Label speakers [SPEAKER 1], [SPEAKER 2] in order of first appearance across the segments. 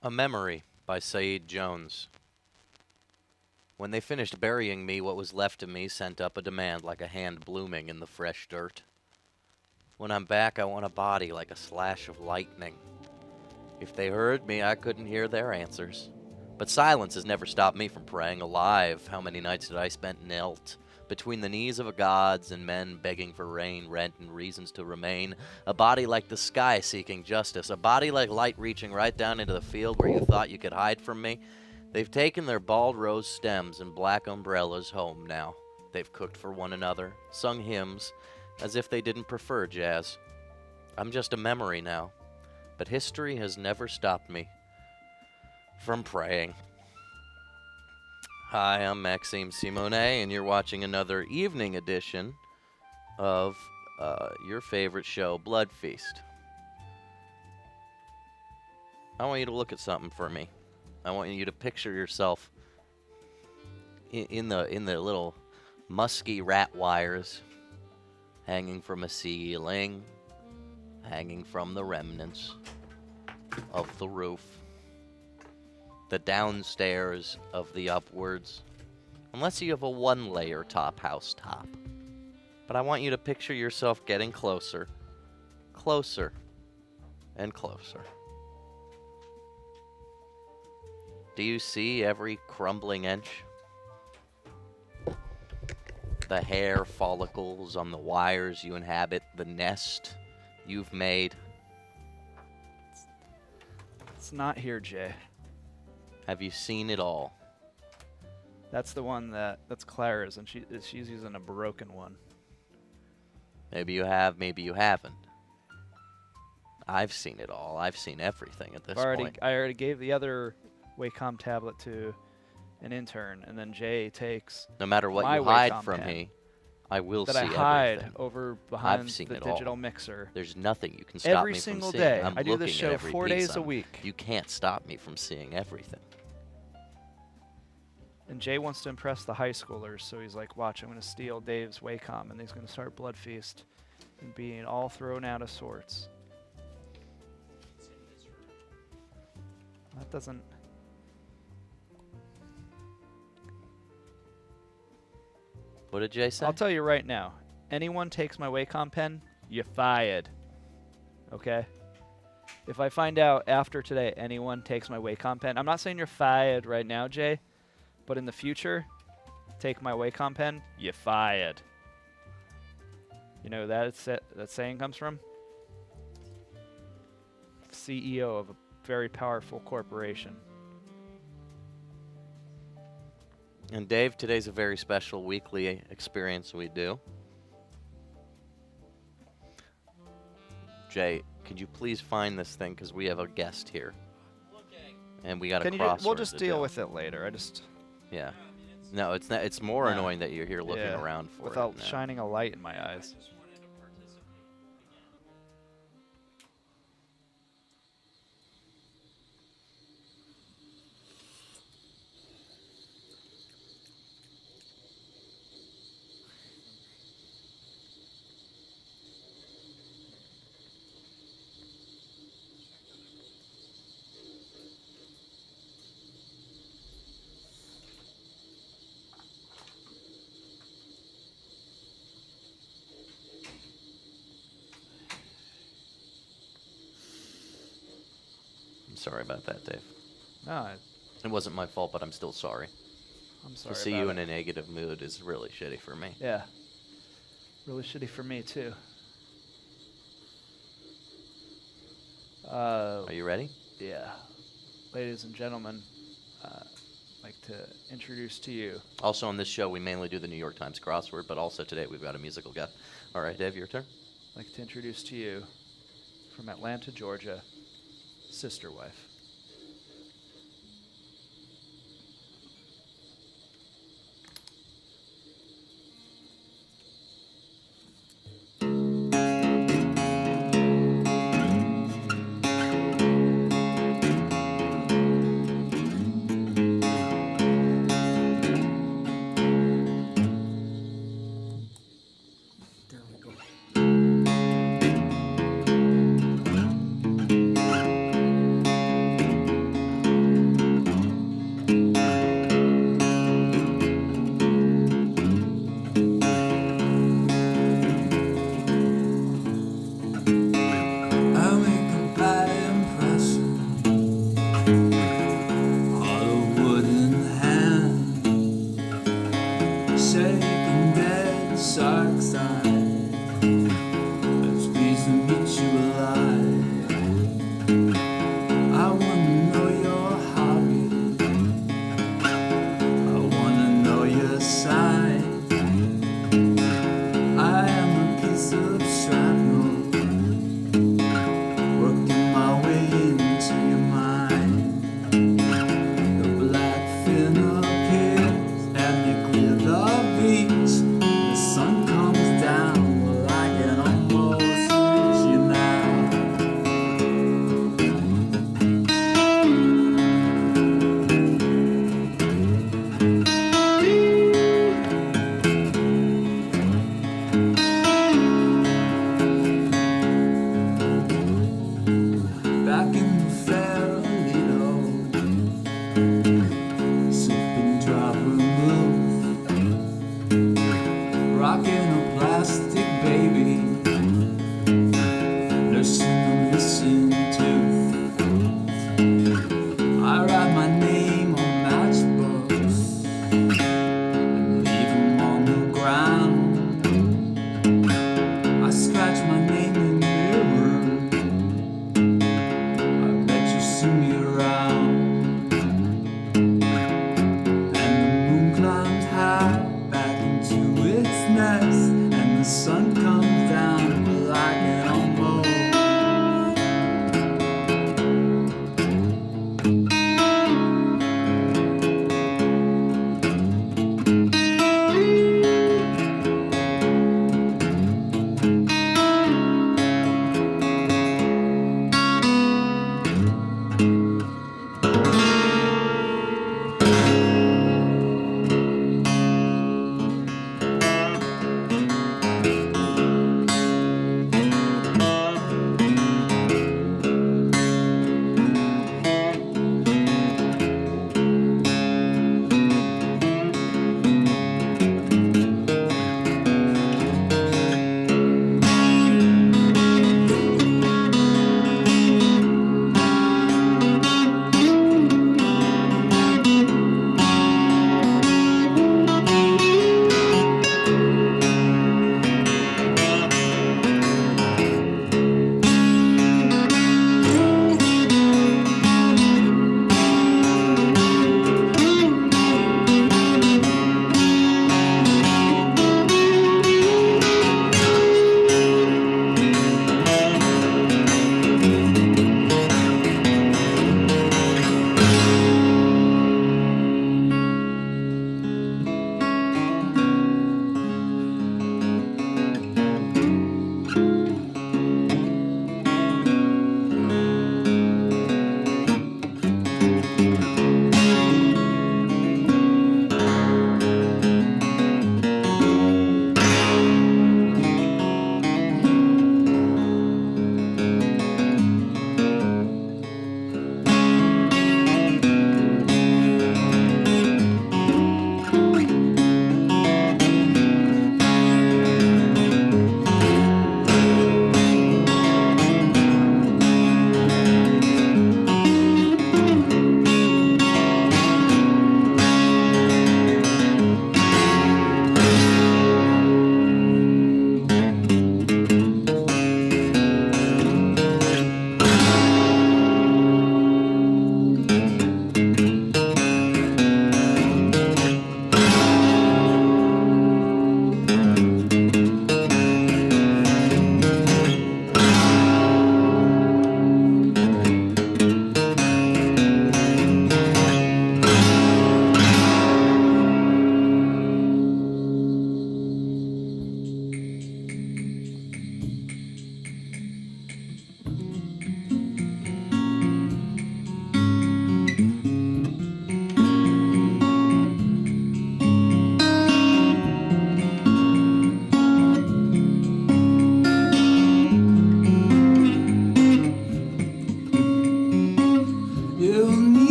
[SPEAKER 1] A Memory by Saeed Jones. When they finished burying me, what was left of me sent up a demand like a hand blooming in the fresh dirt. When I'm back, I want a body like a slash of lightning. If they heard me, I couldn't hear their answers. But silence has never stopped me from praying. Alive, how many nights did I spend knelt between the knees of gods and men begging for rain, rent, and reasons to remain? A body like the sky seeking justice. A body like light reaching right down into the field where you thought you could hide from me. They've taken their bald rose stems and black umbrellas home now. They've cooked for one another, sung hymns, as if they didn't prefer jazz. I'm just a memory now, but history has never stopped me from praying. Hi, I'm Maxime Simonet, and you're watching another evening edition of your favorite show, Bloodfeast. I want you to look at something for me. I want you to picture yourself in the little musky rat wires hanging from a ceiling, hanging from the remnants of the roof, the downstairs of the upwards, unless you have a one-layer house top. But I want you to picture yourself getting closer, closer, and closer. Do you see every crumbling inch? The hair follicles on the wires you inhabit, the nest you've made.
[SPEAKER 2] It's not here, Jay.
[SPEAKER 1] Have you seen it all?
[SPEAKER 2] That's the one that's Clara's, and she's using a broken one.
[SPEAKER 1] Maybe you have, maybe you haven't. I've seen it all. I've seen everything at this point.
[SPEAKER 2] I already gave the other Wacom tablet to an intern, and then Jay takes
[SPEAKER 1] No matter what
[SPEAKER 2] my
[SPEAKER 1] you hide
[SPEAKER 2] Wacom
[SPEAKER 1] from
[SPEAKER 2] pen
[SPEAKER 1] me, I will
[SPEAKER 2] that
[SPEAKER 1] see
[SPEAKER 2] I hide
[SPEAKER 1] everything.
[SPEAKER 2] over behind
[SPEAKER 1] I've seen
[SPEAKER 2] the
[SPEAKER 1] it
[SPEAKER 2] digital
[SPEAKER 1] all.
[SPEAKER 2] mixer.
[SPEAKER 1] There's nothing you can stop
[SPEAKER 2] Every
[SPEAKER 1] me from
[SPEAKER 2] single
[SPEAKER 1] seeing.
[SPEAKER 2] day.
[SPEAKER 1] I'm
[SPEAKER 2] I do
[SPEAKER 1] looking
[SPEAKER 2] this
[SPEAKER 1] at
[SPEAKER 2] show
[SPEAKER 1] every
[SPEAKER 2] 4
[SPEAKER 1] piece.
[SPEAKER 2] days a week.
[SPEAKER 1] You can't stop me from seeing everything.
[SPEAKER 2] And Jay wants to impress the high schoolers, so he's like, watch, I'm going to steal Dave's Wacom, and he's going to start Bloodfeast and being all thrown out of sorts. That doesn't...
[SPEAKER 1] What did Jay say?
[SPEAKER 2] I'll tell you right now. Anyone takes my Wacom pen, you're fired. Okay? If I find out after today anyone takes my Wacom pen, I'm not saying you're fired right now, Jay, but in the future, take my Wacom pen, you're fired. You know where that saying comes from? CEO of a very powerful corporation.
[SPEAKER 1] And Dave, today's a very special weekly experience we do. Jay, could you please find this thing, because we have a guest here. And we got a crossword
[SPEAKER 2] We'll just
[SPEAKER 1] to
[SPEAKER 2] deal
[SPEAKER 1] do.
[SPEAKER 2] with it later.
[SPEAKER 1] Yeah. No, it's not. It's more annoying that you're here looking around for
[SPEAKER 2] without
[SPEAKER 1] it.
[SPEAKER 2] shining a light in my eyes.
[SPEAKER 1] I'm sorry about that, Dave.
[SPEAKER 2] No,
[SPEAKER 1] It wasn't my fault, but I'm still sorry.
[SPEAKER 2] I'm sorry.
[SPEAKER 1] To see
[SPEAKER 2] about
[SPEAKER 1] you
[SPEAKER 2] it.
[SPEAKER 1] in a negative mood is really shitty for me.
[SPEAKER 2] Yeah. Really shitty for me, too.
[SPEAKER 1] Are you ready?
[SPEAKER 2] Yeah. Ladies and gentlemen, I'd like to introduce to you.
[SPEAKER 1] Also on this show, we mainly do the New York Times crossword, but also today we've got a musical guest. All right, Dave, your turn.
[SPEAKER 2] I'd like to introduce to you, from Atlanta, Georgia, Sisterwife.
[SPEAKER 3] piece of shrapnel, working my way into your mind. The black fin appears and you clear the beach. The sun comes down, well I can almost reach you now.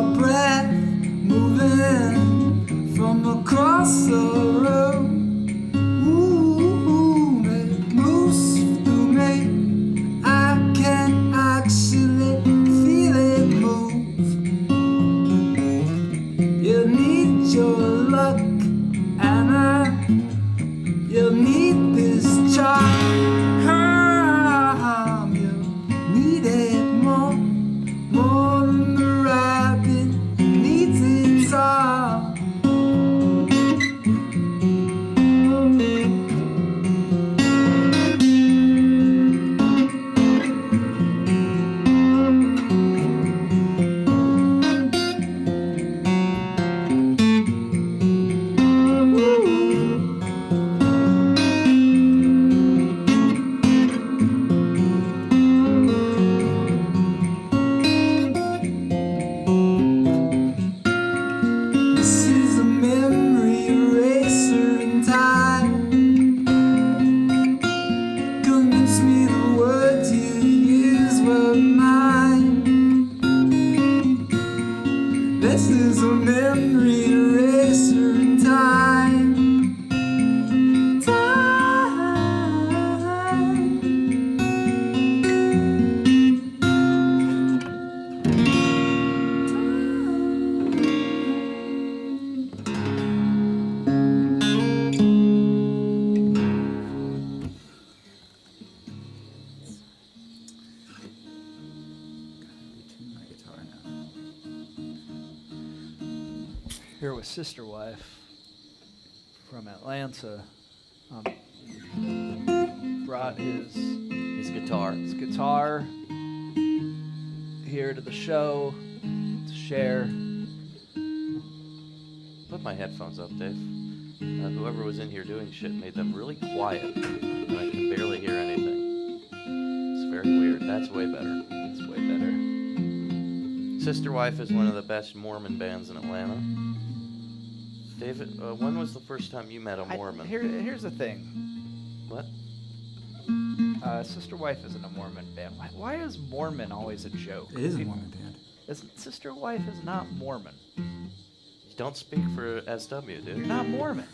[SPEAKER 3] your breath moving from across the room. Ooh, it moves through me. I can actually feel it move. You need your luck, Anna. You need this charm. You need it more than the rabbit needs its arm. This is a memory eraser in time. Convince me the words you used were mine. This is a memory eraser in time. Tune my guitar now.
[SPEAKER 2] Here with Sisterwife from Atlanta. Brought his
[SPEAKER 1] guitar.
[SPEAKER 2] guitar here to the show to share.
[SPEAKER 1] Put my headphones up, Dave. Whoever was in here doing shit made them really quiet, and I can barely hear anything. It's very weird. That's way better.
[SPEAKER 2] It's way better.
[SPEAKER 1] Sisterwife is one of the best Mormon bands in Atlanta. David, when was the first time you met a Mormon?
[SPEAKER 2] Here's the thing.
[SPEAKER 1] What?
[SPEAKER 2] Sisterwife isn't a Mormon band. Why is Mormon always a joke?
[SPEAKER 3] It is a Mormon band.
[SPEAKER 2] Sisterwife is not Mormon.
[SPEAKER 1] You don't speak for SW, dude.
[SPEAKER 2] You're not Mormon.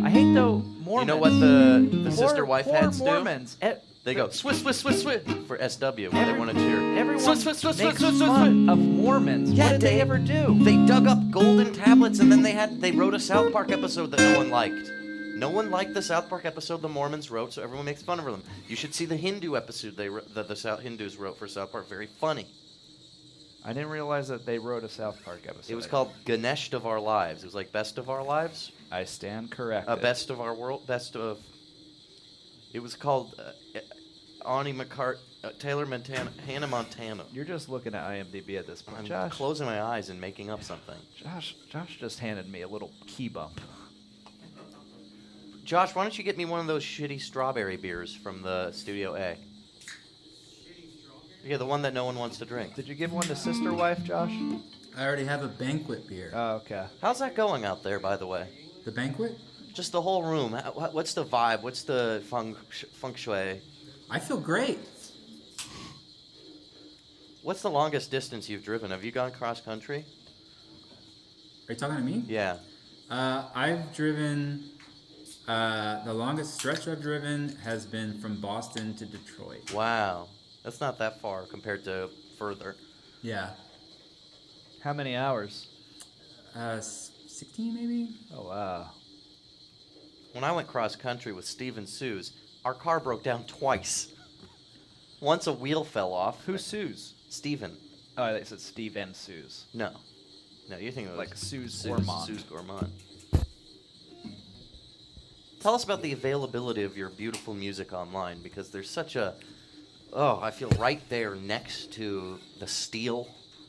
[SPEAKER 2] I hate though Mormons.
[SPEAKER 1] You know what the Sisterwife heads do?
[SPEAKER 2] Mormons.
[SPEAKER 1] They go swiss for SW when they want to cheer.
[SPEAKER 2] Everyone
[SPEAKER 1] Swiss.
[SPEAKER 2] makes fun of Mormons.
[SPEAKER 1] Yeah,
[SPEAKER 2] what did they
[SPEAKER 1] Dave.
[SPEAKER 2] ever do?
[SPEAKER 1] They dug up golden tablets and then they wrote a South Park episode that no one liked. No one liked the South Park episode the Mormons wrote, so everyone makes fun of them. You should see the Hindu episode that the Hindus wrote for South Park. Very funny.
[SPEAKER 2] I didn't realize that they wrote a South Park episode.
[SPEAKER 1] It was called Ganesh of Our Lives. It was like Best of Our Lives.
[SPEAKER 2] I stand corrected.
[SPEAKER 1] Best of Our World. Best of. It was called Ani McCart, Taylor Montana, Hannah Montana.
[SPEAKER 2] You're just looking at IMDb at this point.
[SPEAKER 1] I'm
[SPEAKER 2] Josh,
[SPEAKER 1] closing my eyes and making up something.
[SPEAKER 2] Josh just handed me a little key bump.
[SPEAKER 1] Josh, why don't you get me one of those shitty strawberry beers from the Studio A? Yeah, the one that no one wants to drink.
[SPEAKER 2] Did you give one to Sisterwife, Josh?
[SPEAKER 3] I already have a banquet beer.
[SPEAKER 2] Oh, okay.
[SPEAKER 1] How's that going out there, by the way?
[SPEAKER 3] The banquet?
[SPEAKER 1] Just the whole room. What's the vibe? What's the feng shui?
[SPEAKER 3] I feel great.
[SPEAKER 1] What's the longest distance you've driven? Have you gone cross country?
[SPEAKER 3] Are you talking to me?
[SPEAKER 1] Yeah.
[SPEAKER 3] I've driven. The longest stretch I've driven has been from Boston to Detroit.
[SPEAKER 1] Wow. That's not that far compared to further.
[SPEAKER 3] Yeah.
[SPEAKER 2] How many hours?
[SPEAKER 3] 16 maybe?
[SPEAKER 2] Oh, wow.
[SPEAKER 1] When I went cross country with Steve and Suze, our car broke down twice. Once a wheel fell off.
[SPEAKER 2] Who sues?
[SPEAKER 1] Steven.
[SPEAKER 2] Oh, I thought you said Steve and Suze.
[SPEAKER 1] No. No, you're thinking of
[SPEAKER 2] Like Suze
[SPEAKER 1] Suze
[SPEAKER 2] Gourmand.
[SPEAKER 1] Suze Gourmand. Tell us about the availability of your beautiful music online, because there's such a... Oh, I feel right there next to the steel.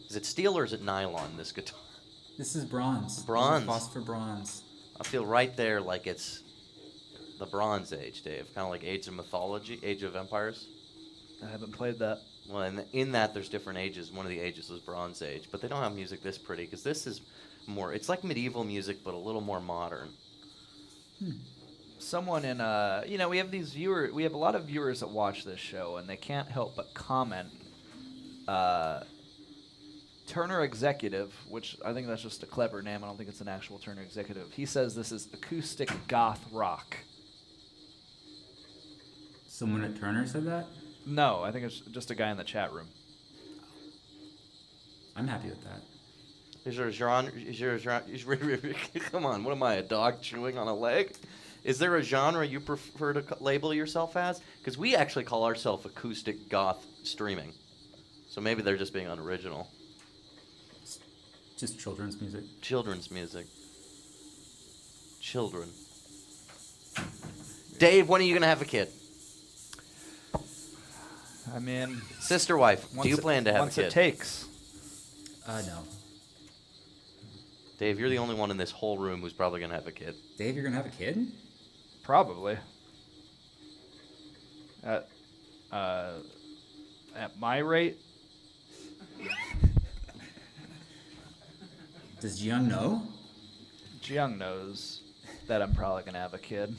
[SPEAKER 1] Is it steel or is it nylon, this guitar?
[SPEAKER 3] This is bronze.
[SPEAKER 1] Bronze.
[SPEAKER 3] This is phosphor bronze.
[SPEAKER 1] I feel right there like it's the Bronze Age, Dave. Kind of like Age of Mythology, Age of Empires.
[SPEAKER 2] I haven't played that.
[SPEAKER 1] Well, in that, there's different ages. One of the ages was Bronze Age. But they don't have music this pretty, because this is more... It's like medieval music, but a little more modern.
[SPEAKER 2] Someone in we have these viewers. We have a lot of viewers that watch this show, and they can't help but comment Turner Executive, which I think that's just a clever name. I don't think it's an actual Turner Executive. He says this is acoustic goth rock.
[SPEAKER 4] Someone at Turner said that?
[SPEAKER 2] No, I think it's just a guy in the chat room.
[SPEAKER 4] I'm happy with that.
[SPEAKER 1] Is there a genre? Come on, what am I, a dog chewing on a leg? Is there a genre you prefer to label yourself as? Because we actually call ourselves acoustic goth streaming. So maybe they're just being unoriginal.
[SPEAKER 4] Just children's music.
[SPEAKER 1] Children's music. Children. Dave, when are you going to have a kid?
[SPEAKER 2] I mean,
[SPEAKER 1] Sisterwife, do you plan to have a
[SPEAKER 2] once
[SPEAKER 1] kid?
[SPEAKER 2] it takes.
[SPEAKER 4] No.
[SPEAKER 1] Dave, you're the only one in this whole room who's probably going to have a kid.
[SPEAKER 4] Dave, you're gonna have a kid?
[SPEAKER 2] Probably. At my rate,
[SPEAKER 4] Does Jiyoung know?
[SPEAKER 2] Jiyoung knows that I'm probably gonna have a kid.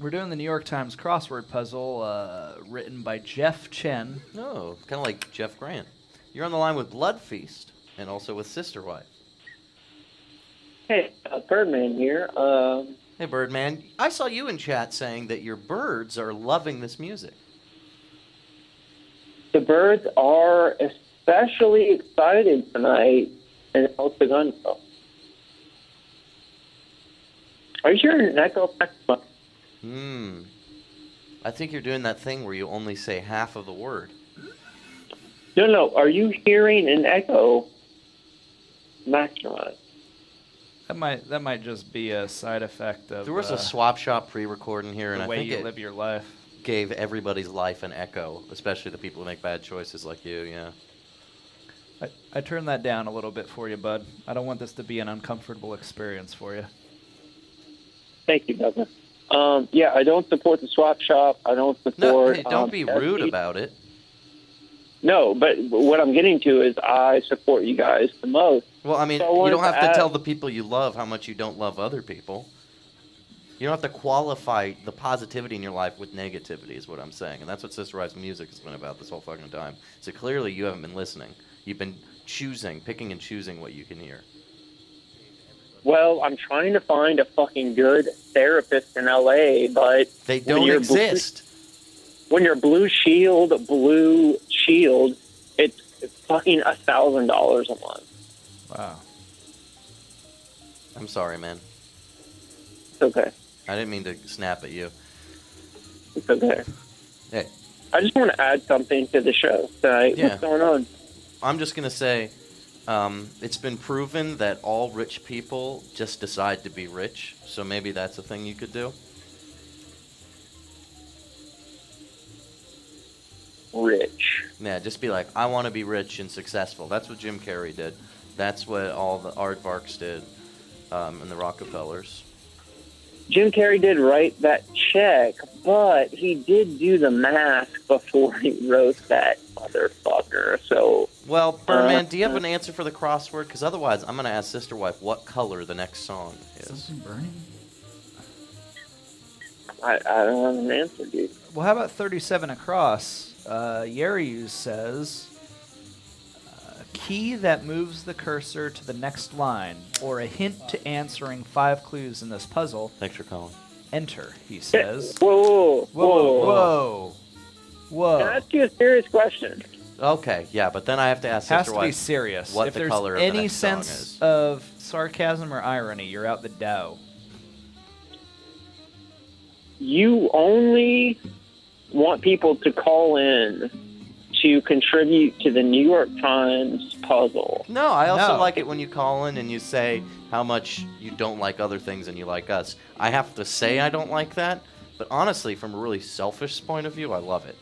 [SPEAKER 2] We're doing the New York Times crossword puzzle, written by Jeff Chen.
[SPEAKER 1] No, kind of like Jeff Grant. You're on the line with Bloodfeast and also with Sisterwife.
[SPEAKER 5] Hey, Birdman here.
[SPEAKER 1] Hey, Birdman. I saw you in chat saying that your birds are loving this music.
[SPEAKER 5] The birds are especially excited tonight in El Segundo. Are you hearing an echo?
[SPEAKER 1] I think you're doing that thing where you only say half of the word.
[SPEAKER 5] No. Are you hearing an echo? Maximize.
[SPEAKER 2] That might just be a side effect of
[SPEAKER 1] There was a swap shop pre-recording here, and
[SPEAKER 2] the
[SPEAKER 1] I
[SPEAKER 2] way
[SPEAKER 1] think
[SPEAKER 2] you
[SPEAKER 1] it
[SPEAKER 2] live your life.
[SPEAKER 1] gave everybody's life an echo, especially the people who make bad choices like you, yeah.
[SPEAKER 2] I turned that down a little bit for you, bud. I don't want this to be an uncomfortable experience for you.
[SPEAKER 5] Thank you, Douglas. I don't support the swap shop. I don't support...
[SPEAKER 1] No, hey, don't be rude about it.
[SPEAKER 5] No, but what I'm getting to is I support you guys the most.
[SPEAKER 1] Well, I mean,
[SPEAKER 5] So
[SPEAKER 1] you don't have to
[SPEAKER 5] add-
[SPEAKER 1] tell the people you love how much you don't love other people. You don't have to qualify the positivity in your life with negativity, is what I'm saying. And that's what Sister Wife's music has been about this whole fucking time. So clearly you haven't been listening. You've been picking and choosing what you can hear.
[SPEAKER 5] Well, I'm trying to find a fucking good therapist in L.A., but...
[SPEAKER 1] They
[SPEAKER 5] when
[SPEAKER 1] don't
[SPEAKER 5] you're
[SPEAKER 1] exist.
[SPEAKER 5] When you're Blue Shield, it's fucking $1,000 a month.
[SPEAKER 2] Wow.
[SPEAKER 1] I'm sorry, man.
[SPEAKER 5] It's okay.
[SPEAKER 1] I didn't mean to snap at you.
[SPEAKER 5] It's okay.
[SPEAKER 1] Hey,
[SPEAKER 5] I just want to add something to the show tonight.
[SPEAKER 1] Yeah.
[SPEAKER 5] What's going on?
[SPEAKER 1] I'm just going to say, it's been proven that all rich people just decide to be rich. So maybe that's a thing you could do.
[SPEAKER 5] Rich.
[SPEAKER 1] Yeah, just be like, I want to be rich and successful. That's what Jim Carrey did. That's what all the aardvarks did, and the Rockefellers.
[SPEAKER 5] Jim Carrey did write that check, but he did do the math before he wrote that motherfucker. So,
[SPEAKER 1] Well, Birdman, do you have an answer for the crossword? Because otherwise, I'm going to ask Sister Wife what color the next song is.
[SPEAKER 4] Something burning?
[SPEAKER 5] I don't have an answer, dude.
[SPEAKER 2] Well, how about 37 across? Yeriu says, key that moves the cursor to the next line, or a hint to answering 5 clues in this puzzle.
[SPEAKER 1] Thanks for calling.
[SPEAKER 2] Enter, he says.
[SPEAKER 5] Whoa.
[SPEAKER 2] Whoa.
[SPEAKER 5] Can I ask you a serious question?
[SPEAKER 1] Okay, yeah, but then I have to ask
[SPEAKER 2] Has
[SPEAKER 1] Sister
[SPEAKER 2] to be
[SPEAKER 1] Wife
[SPEAKER 2] serious.
[SPEAKER 1] what
[SPEAKER 2] if
[SPEAKER 1] the
[SPEAKER 2] there's
[SPEAKER 1] color of the
[SPEAKER 2] any
[SPEAKER 1] next song
[SPEAKER 2] sense
[SPEAKER 1] is.
[SPEAKER 2] of sarcasm or irony, you're out the dough.
[SPEAKER 5] You only want people to call in to contribute to the New York Times puzzle.
[SPEAKER 1] No, I also
[SPEAKER 2] No.
[SPEAKER 1] like it when you call in and you say how much you don't like other things and you like us. I have to say I don't like that, but honestly, from a really selfish point of view, I love it.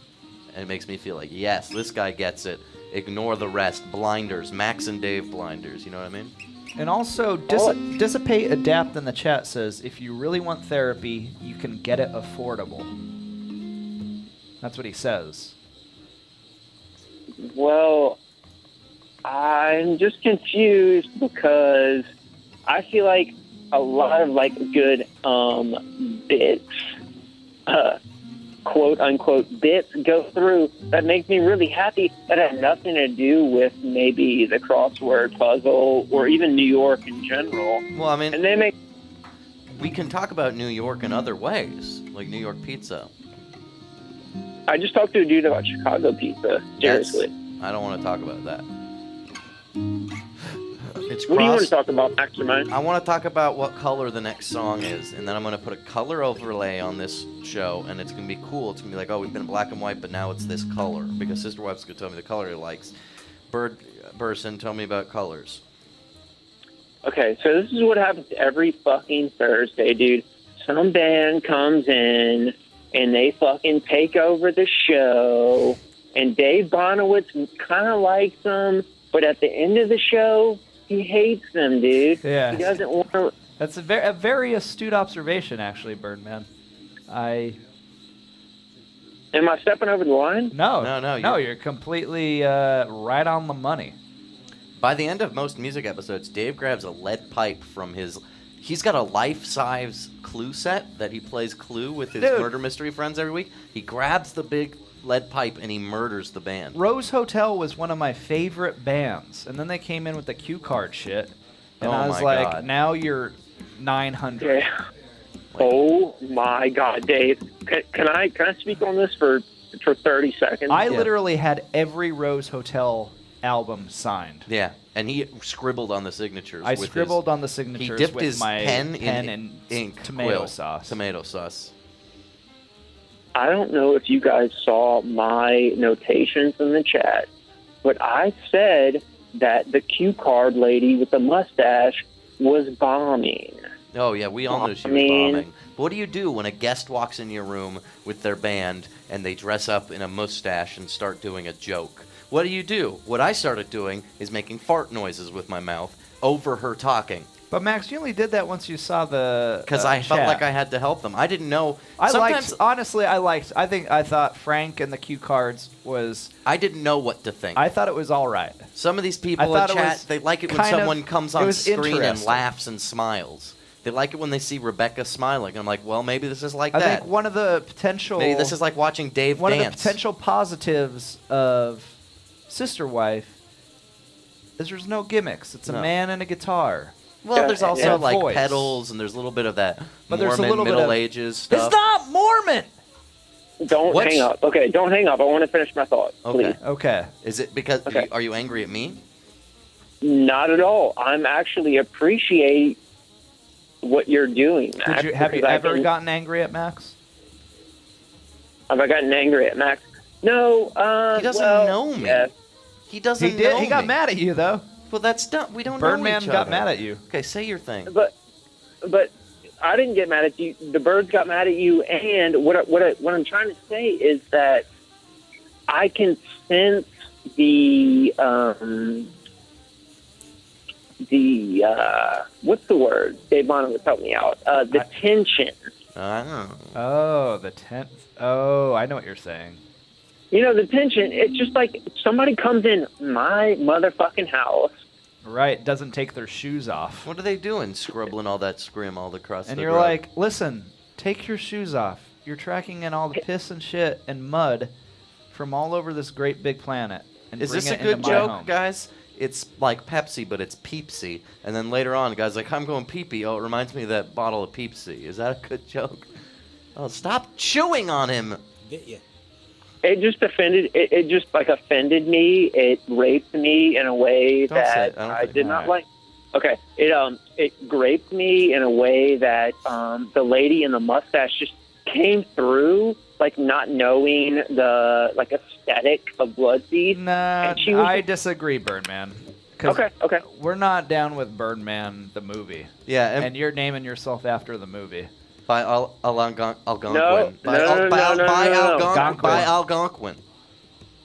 [SPEAKER 1] And it makes me feel like, yes, this guy gets it. Ignore the rest. Blinders. Max and Dave blinders. You know what I mean?
[SPEAKER 2] And also, Dissipate Adapt in the chat says, if you really want therapy, you can get it affordable. That's what he says.
[SPEAKER 5] Well, I'm just confused because I feel like a lot of good bits quote-unquote bits go through that make me really happy that had nothing to do with maybe the crossword puzzle or even New York in general.
[SPEAKER 1] Well, I mean,
[SPEAKER 5] And they make...
[SPEAKER 1] we can talk about New York in other ways, like New York pizza.
[SPEAKER 5] I just talked to a dude about Chicago pizza. Seriously.
[SPEAKER 1] I don't want to talk about that. It's
[SPEAKER 5] What do you want
[SPEAKER 1] cross-
[SPEAKER 5] to talk about, Mastermind?
[SPEAKER 1] I want to talk about what color the next song is, and then I'm going to put a color overlay on this show, and it's going to be cool. It's going to be like, oh, we've been black and white, but now it's this color, because Sisterwife's going to tell me the color he likes. Bird Person, tell me about colors.
[SPEAKER 5] Okay, so this is what happens every fucking Thursday, dude. Some band comes in, and they fucking take over the show, and Dave Bonowitz kind of likes them, but at the end of the show, he hates them, dude.
[SPEAKER 2] Yeah.
[SPEAKER 5] He doesn't want to...
[SPEAKER 2] That's a very astute observation, actually, Birdman.
[SPEAKER 5] Am I stepping over the line?
[SPEAKER 2] No, you're completely right on the money.
[SPEAKER 1] By the end of most music episodes, Dave grabs a lead pipe from his... He's got a life-size Clue set that he plays Clue with his
[SPEAKER 2] Dude.
[SPEAKER 1] murder mystery friends every week. He grabs the big lead pipe and he murders the band.
[SPEAKER 2] Rose Hotel was one of my favorite bands, and then they came in with the cue card shit, and
[SPEAKER 1] Oh
[SPEAKER 2] I was
[SPEAKER 1] my
[SPEAKER 2] like,
[SPEAKER 1] God.
[SPEAKER 2] now you're 900.
[SPEAKER 5] Yeah. Oh my God, Dave! Can I speak on this for 30 seconds?
[SPEAKER 2] I literally had every Rose Hotel album signed.
[SPEAKER 1] Yeah, and he scribbled on the signatures.
[SPEAKER 2] I
[SPEAKER 1] with
[SPEAKER 2] scribbled on the
[SPEAKER 1] He
[SPEAKER 2] signatures
[SPEAKER 1] dipped
[SPEAKER 2] with
[SPEAKER 1] his
[SPEAKER 2] my
[SPEAKER 1] pen
[SPEAKER 2] pen
[SPEAKER 1] in
[SPEAKER 2] and
[SPEAKER 1] ink,
[SPEAKER 2] tomato
[SPEAKER 1] quill.
[SPEAKER 2] sauce.
[SPEAKER 1] Tomato sauce.
[SPEAKER 5] I don't know if you guys saw my notations in the chat, but I said that the cue card lady with the mustache was bombing.
[SPEAKER 1] Oh, yeah, we all knew she
[SPEAKER 5] I
[SPEAKER 1] was
[SPEAKER 5] mean-
[SPEAKER 1] bombing. But what do you do when a guest walks in your room with their band and they dress up in a mustache and start doing a joke? What do? What I started doing is making fart noises with my mouth over her talking.
[SPEAKER 2] But Max, you only did that once you saw the
[SPEAKER 1] Because I felt
[SPEAKER 2] chat.
[SPEAKER 1] like I had to help them. I didn't know.
[SPEAKER 2] I
[SPEAKER 1] Sometimes
[SPEAKER 2] thought Frank and the cue cards was.
[SPEAKER 1] I didn't know what to think.
[SPEAKER 2] I thought it was all right.
[SPEAKER 1] Some of these
[SPEAKER 2] I
[SPEAKER 1] people in
[SPEAKER 2] thought it
[SPEAKER 1] chat,
[SPEAKER 2] was
[SPEAKER 1] they like it when
[SPEAKER 2] kind of-
[SPEAKER 1] someone comes
[SPEAKER 2] it
[SPEAKER 1] on
[SPEAKER 2] was
[SPEAKER 1] screen and
[SPEAKER 2] interesting.
[SPEAKER 1] laughs and smiles. They like it when they see Rebecca smiling. I'm like, well, maybe this is like
[SPEAKER 2] I
[SPEAKER 1] that.
[SPEAKER 2] think one of the potential.
[SPEAKER 1] Maybe this is like watching Dave
[SPEAKER 2] one
[SPEAKER 1] dance.
[SPEAKER 2] of the potential positives of Sisterwife is there's no gimmicks. It's a
[SPEAKER 1] No.
[SPEAKER 2] man and a guitar.
[SPEAKER 1] Well, there's also
[SPEAKER 2] and
[SPEAKER 1] like
[SPEAKER 2] voice.
[SPEAKER 1] pedals, and there's a little bit of that
[SPEAKER 2] But there's a
[SPEAKER 1] Mormon
[SPEAKER 2] little bit
[SPEAKER 1] Middle
[SPEAKER 2] of-
[SPEAKER 1] Ages stuff.
[SPEAKER 2] It's not Mormon.
[SPEAKER 5] Don't
[SPEAKER 1] What's-
[SPEAKER 5] hang up. Okay, don't hang up. I want to finish my thought,
[SPEAKER 1] Okay.
[SPEAKER 5] please.
[SPEAKER 2] Okay.
[SPEAKER 1] Is it because
[SPEAKER 5] Okay.
[SPEAKER 1] are you angry at me?
[SPEAKER 5] Not at all. I'm actually appreciate what you're doing, Max.
[SPEAKER 2] Have you
[SPEAKER 5] because I
[SPEAKER 2] ever
[SPEAKER 5] can-
[SPEAKER 2] gotten angry at Max?
[SPEAKER 5] Have I gotten angry at Max? No.
[SPEAKER 1] He doesn't
[SPEAKER 5] well,
[SPEAKER 1] know me.
[SPEAKER 5] yes.
[SPEAKER 1] He doesn't
[SPEAKER 2] He did.
[SPEAKER 1] know
[SPEAKER 2] He got
[SPEAKER 1] me.
[SPEAKER 2] mad at you though.
[SPEAKER 1] Well, that's not. We don't know
[SPEAKER 2] Birdman
[SPEAKER 1] each
[SPEAKER 2] got
[SPEAKER 1] other.
[SPEAKER 2] mad at you.
[SPEAKER 1] Okay, say your thing.
[SPEAKER 5] But I didn't get mad at you. The birds got mad at you, and what I'm trying to say is that I can sense the what's the word? Dave Bonham would help me out. The tension.
[SPEAKER 1] I don't know.
[SPEAKER 2] Oh, the 10th. Oh, I know what you're saying.
[SPEAKER 5] You know, the tension. It's just like somebody comes in my motherfucking house.
[SPEAKER 2] Right, doesn't take their shoes off.
[SPEAKER 1] What are they doing? Scribbling all that scrim all across
[SPEAKER 2] And
[SPEAKER 1] the
[SPEAKER 2] you're
[SPEAKER 1] rug?
[SPEAKER 2] like, listen, take your shoes off. You're tracking in all the piss and shit and mud from all over this great big planet. And
[SPEAKER 1] is
[SPEAKER 2] bring
[SPEAKER 1] this a
[SPEAKER 2] it into
[SPEAKER 1] good
[SPEAKER 2] my
[SPEAKER 1] joke,
[SPEAKER 2] home.
[SPEAKER 1] guys? It's like Pepsi, but it's Peepsy. And then later on, guys like, I'm going pee-pee. Oh, it reminds me of that bottle of Peepsy. Is that a good joke? Oh, stop chewing on him.
[SPEAKER 4] Bit ya.
[SPEAKER 5] It just offended. It just like offended me. It raped me in a way
[SPEAKER 1] Don't say
[SPEAKER 5] that
[SPEAKER 1] it. I don't
[SPEAKER 5] I
[SPEAKER 1] think-
[SPEAKER 5] did not
[SPEAKER 2] Alright.
[SPEAKER 5] like. Okay, it raped me in a way that the lady in the mustache just came through, like not knowing the like aesthetic of Bloodfeast.
[SPEAKER 2] Nah,
[SPEAKER 5] And she was
[SPEAKER 2] I
[SPEAKER 5] just-
[SPEAKER 2] disagree, Birdman. 'Cause
[SPEAKER 5] Okay.
[SPEAKER 2] We're not down with Birdman, the movie.
[SPEAKER 1] Yeah,
[SPEAKER 2] And you're naming yourself after the movie.
[SPEAKER 1] by Algonquin.
[SPEAKER 5] No,
[SPEAKER 1] By
[SPEAKER 5] no, no, no, no,
[SPEAKER 2] no.
[SPEAKER 1] By Algonquin.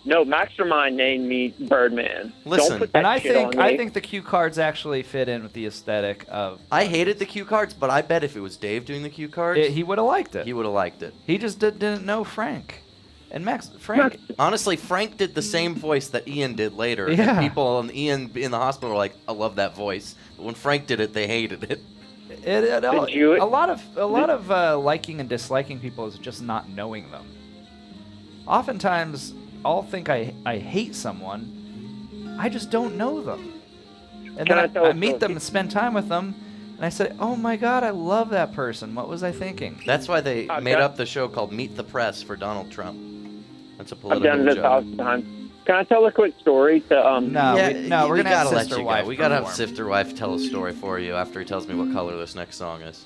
[SPEAKER 5] No, Mastermind named me Birdman.
[SPEAKER 1] Listen,
[SPEAKER 5] Don't put that
[SPEAKER 2] And I
[SPEAKER 5] shit
[SPEAKER 2] think
[SPEAKER 5] on me.
[SPEAKER 2] I think the cue cards actually fit in with the aesthetic of.
[SPEAKER 1] I hated the cue cards, but I bet if it was Dave doing the cue cards,
[SPEAKER 2] He would have liked it.
[SPEAKER 1] he would have liked it.
[SPEAKER 2] He just didn't know Frank. And Frank.
[SPEAKER 1] Honestly, Frank did the same voice that Ian did later.
[SPEAKER 2] Yeah.
[SPEAKER 1] And people on Ian in the hospital were like, I love that voice. But when Frank did it, they hated it.
[SPEAKER 2] A lot
[SPEAKER 5] you-
[SPEAKER 2] of liking and disliking people is just not knowing them. oftentimes I'll think I hate someone. I just don't know them. And
[SPEAKER 5] Can I
[SPEAKER 2] then
[SPEAKER 5] tell
[SPEAKER 2] I
[SPEAKER 5] a
[SPEAKER 2] meet
[SPEAKER 5] story?
[SPEAKER 2] them and spend time with them, and I say, oh my God, I love that person. What was I thinking?
[SPEAKER 1] That's why they
[SPEAKER 5] Okay.
[SPEAKER 1] made up the show called Meet the Press for Donald Trump. That's a
[SPEAKER 5] I've
[SPEAKER 1] political
[SPEAKER 5] done this
[SPEAKER 1] joke.
[SPEAKER 5] all the time. Can I tell a quick story to
[SPEAKER 2] No,
[SPEAKER 1] Yeah,
[SPEAKER 2] we're
[SPEAKER 1] we
[SPEAKER 2] gonna have
[SPEAKER 1] gotta let
[SPEAKER 2] Sister
[SPEAKER 1] you
[SPEAKER 2] Wife
[SPEAKER 1] go. We gotta have
[SPEAKER 2] perform.
[SPEAKER 1] Sisterwife tell a story for you after he tells me what color this next song is.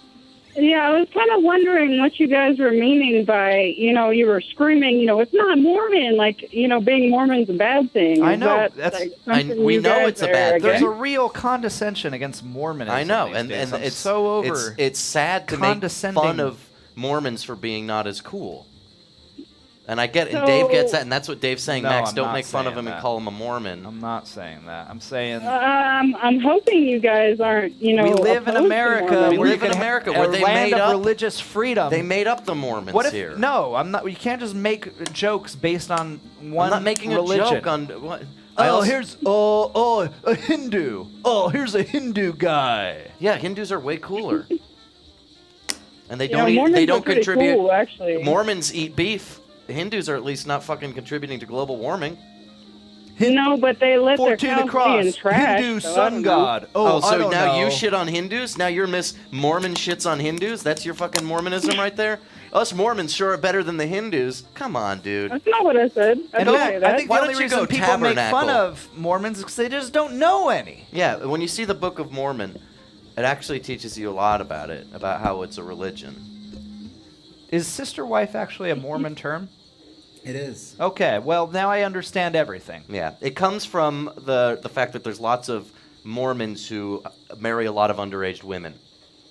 [SPEAKER 6] Yeah, I was kind of wondering what you guys were meaning by, you were screaming, it's not Mormon, like, being Mormon's a bad thing.
[SPEAKER 2] I
[SPEAKER 6] Is
[SPEAKER 2] know,
[SPEAKER 6] that,
[SPEAKER 2] that's-
[SPEAKER 6] like, something
[SPEAKER 1] we
[SPEAKER 6] you
[SPEAKER 1] know
[SPEAKER 6] guys
[SPEAKER 1] it's a
[SPEAKER 6] are
[SPEAKER 1] bad thing.
[SPEAKER 2] There's
[SPEAKER 6] against?
[SPEAKER 2] a real condescension against Mormonism.
[SPEAKER 1] I know,
[SPEAKER 2] these
[SPEAKER 1] and
[SPEAKER 2] days. I'm
[SPEAKER 1] it's
[SPEAKER 2] so over.
[SPEAKER 1] It's sad to make
[SPEAKER 2] condescending.
[SPEAKER 1] fun of Mormons for being not as cool. And I get, and Dave gets that, and that's what Dave's saying.
[SPEAKER 2] No,
[SPEAKER 1] Max,
[SPEAKER 2] I'm
[SPEAKER 1] don't
[SPEAKER 2] not
[SPEAKER 1] make fun of
[SPEAKER 2] saying
[SPEAKER 1] him
[SPEAKER 2] that.
[SPEAKER 1] and call him a Mormon.
[SPEAKER 2] I'm not saying that. I'm saying
[SPEAKER 6] I'm hoping you guys aren't,
[SPEAKER 2] we live in
[SPEAKER 6] opposed to
[SPEAKER 2] America.
[SPEAKER 6] Mormons.
[SPEAKER 1] We
[SPEAKER 2] where you
[SPEAKER 1] live in
[SPEAKER 2] can ha-
[SPEAKER 1] America
[SPEAKER 2] a
[SPEAKER 1] where they
[SPEAKER 2] land
[SPEAKER 1] made
[SPEAKER 2] of
[SPEAKER 1] up-
[SPEAKER 2] religious freedom.
[SPEAKER 1] They made up the Mormons
[SPEAKER 2] What if
[SPEAKER 1] here.
[SPEAKER 2] no? I'm not. You can't just make jokes based on one
[SPEAKER 1] I'm not making
[SPEAKER 2] religion.
[SPEAKER 1] a joke on what. I
[SPEAKER 2] Oh,
[SPEAKER 1] also-
[SPEAKER 2] here's a Hindu. Oh, here's a Hindu guy.
[SPEAKER 1] Yeah, Hindus are way cooler. And they
[SPEAKER 6] You know,
[SPEAKER 1] don't eat,
[SPEAKER 6] Mormons
[SPEAKER 1] they
[SPEAKER 6] are
[SPEAKER 1] don't
[SPEAKER 6] pretty
[SPEAKER 1] contribute.
[SPEAKER 6] cool, actually.
[SPEAKER 1] Mormons eat beef. The Hindus are at least not fucking contributing to global warming.
[SPEAKER 6] No, but they let their
[SPEAKER 2] 14
[SPEAKER 6] cows
[SPEAKER 2] across.
[SPEAKER 6] be in trash.
[SPEAKER 2] Hindu
[SPEAKER 6] so I
[SPEAKER 2] sun
[SPEAKER 6] don't know.
[SPEAKER 2] god. Oh, I
[SPEAKER 1] so
[SPEAKER 2] don't
[SPEAKER 1] now
[SPEAKER 2] know.
[SPEAKER 1] you shit on Hindus? Now you're Miss Mormon shits on Hindus? That's your fucking Mormonism right there? Us Mormons sure are better than the Hindus. Come on, dude.
[SPEAKER 6] That's not what I said. I
[SPEAKER 2] And
[SPEAKER 6] didn't
[SPEAKER 2] Matt,
[SPEAKER 6] say that.
[SPEAKER 2] I think
[SPEAKER 1] Why
[SPEAKER 2] the
[SPEAKER 1] don't
[SPEAKER 2] only
[SPEAKER 1] you go
[SPEAKER 2] reason people make fun
[SPEAKER 1] tabernacle?
[SPEAKER 2] of Mormons is because they just don't know any.
[SPEAKER 1] Yeah, when you see the Book of Mormon, it actually teaches you a lot about it, about how it's a religion.
[SPEAKER 2] Is sister wife actually a Mormon term?
[SPEAKER 4] It is.
[SPEAKER 2] Okay, well now I understand everything.
[SPEAKER 1] Yeah, it comes from the fact that there's lots of Mormons who marry a lot of underage women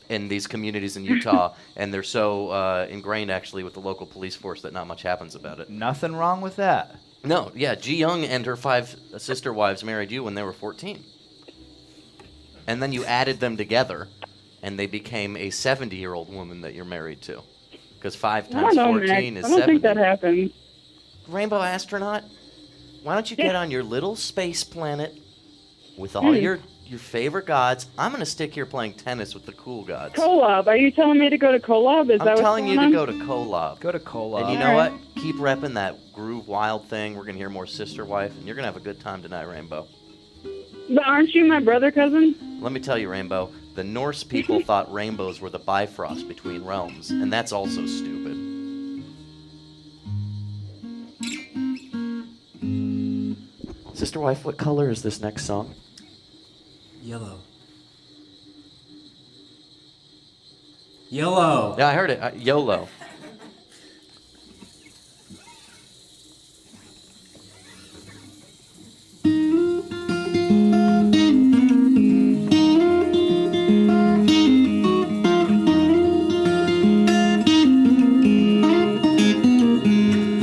[SPEAKER 1] in these communities in Utah, and they're so ingrained actually with the local police force that not much happens about it.
[SPEAKER 2] Nothing wrong with that.
[SPEAKER 1] No, yeah, Ji Young and her 5 sister wives married you when they were 14. And then you added them together, and they became a 70-year-old woman that you're married to. Because 5
[SPEAKER 6] I
[SPEAKER 1] times
[SPEAKER 6] don't know,
[SPEAKER 1] 14
[SPEAKER 6] Max.
[SPEAKER 1] is
[SPEAKER 6] I don't
[SPEAKER 1] 70.
[SPEAKER 6] think that happened.
[SPEAKER 1] Rainbow astronaut, why don't you get on your little space planet with all
[SPEAKER 6] Hmm.
[SPEAKER 1] your favorite gods? I'm going to stick here playing tennis with the cool gods.
[SPEAKER 6] Kolob. Are you telling me to go to Kolob? Is that
[SPEAKER 1] I'm
[SPEAKER 6] what's
[SPEAKER 1] telling you
[SPEAKER 6] going
[SPEAKER 1] to
[SPEAKER 6] on?
[SPEAKER 1] go to Kolob.
[SPEAKER 2] Go to Cola.
[SPEAKER 1] And you know
[SPEAKER 6] Alright.
[SPEAKER 1] what? Keep repping that groove wild thing. We're going to hear more Sister Wife, and you're going to have a good time tonight, Rainbow.
[SPEAKER 6] But aren't you my brother cousin?
[SPEAKER 1] Let me tell you, Rainbow, the Norse people thought rainbows were the bifrost between realms, and that's also stupid. Sister Wife, what color is this next song?
[SPEAKER 4] Yellow. Yellow.
[SPEAKER 1] Yeah, I heard it. YOLO.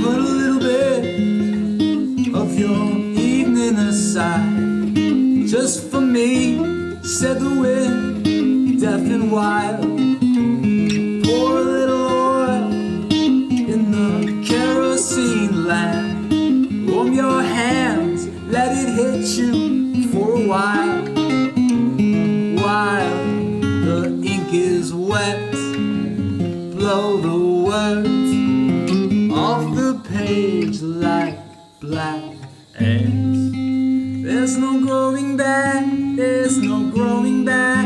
[SPEAKER 3] Put a little bit of your evening aside, just for me, said the wind, deaf and wild. Pour a little oil in the kerosene lamp. Warm your hands, let it hit you for a while. While the ink is wet, blow the words off the page like black ants. There's no growing back, there's no growing back.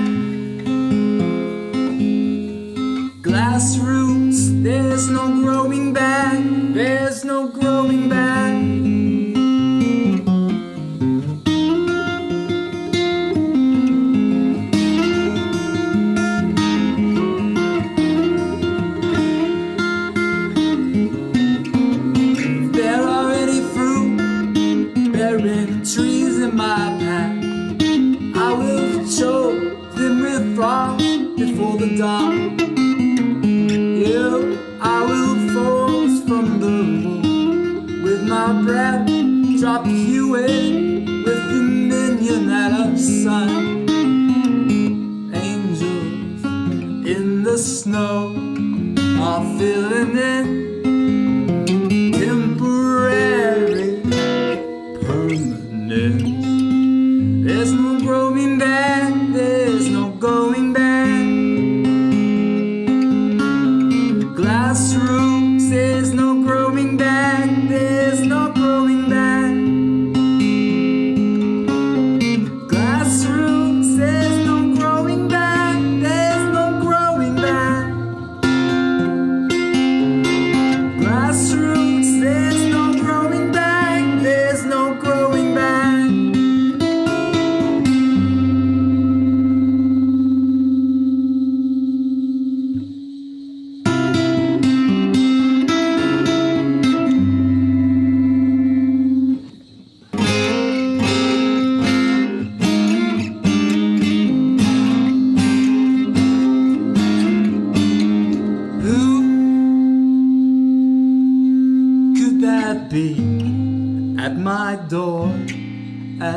[SPEAKER 3] Glass roots, there's no growing back, there's no growing back. If there are any fruit bearing trees in my path, I will choke them with frost before the dawn. You, I will force from the moon with my breath, drop you in with the minion at a sun. Angels in the snow are filling in temporary permanent. There's no growing back, there's no going back. Glass roots, there's no growing back,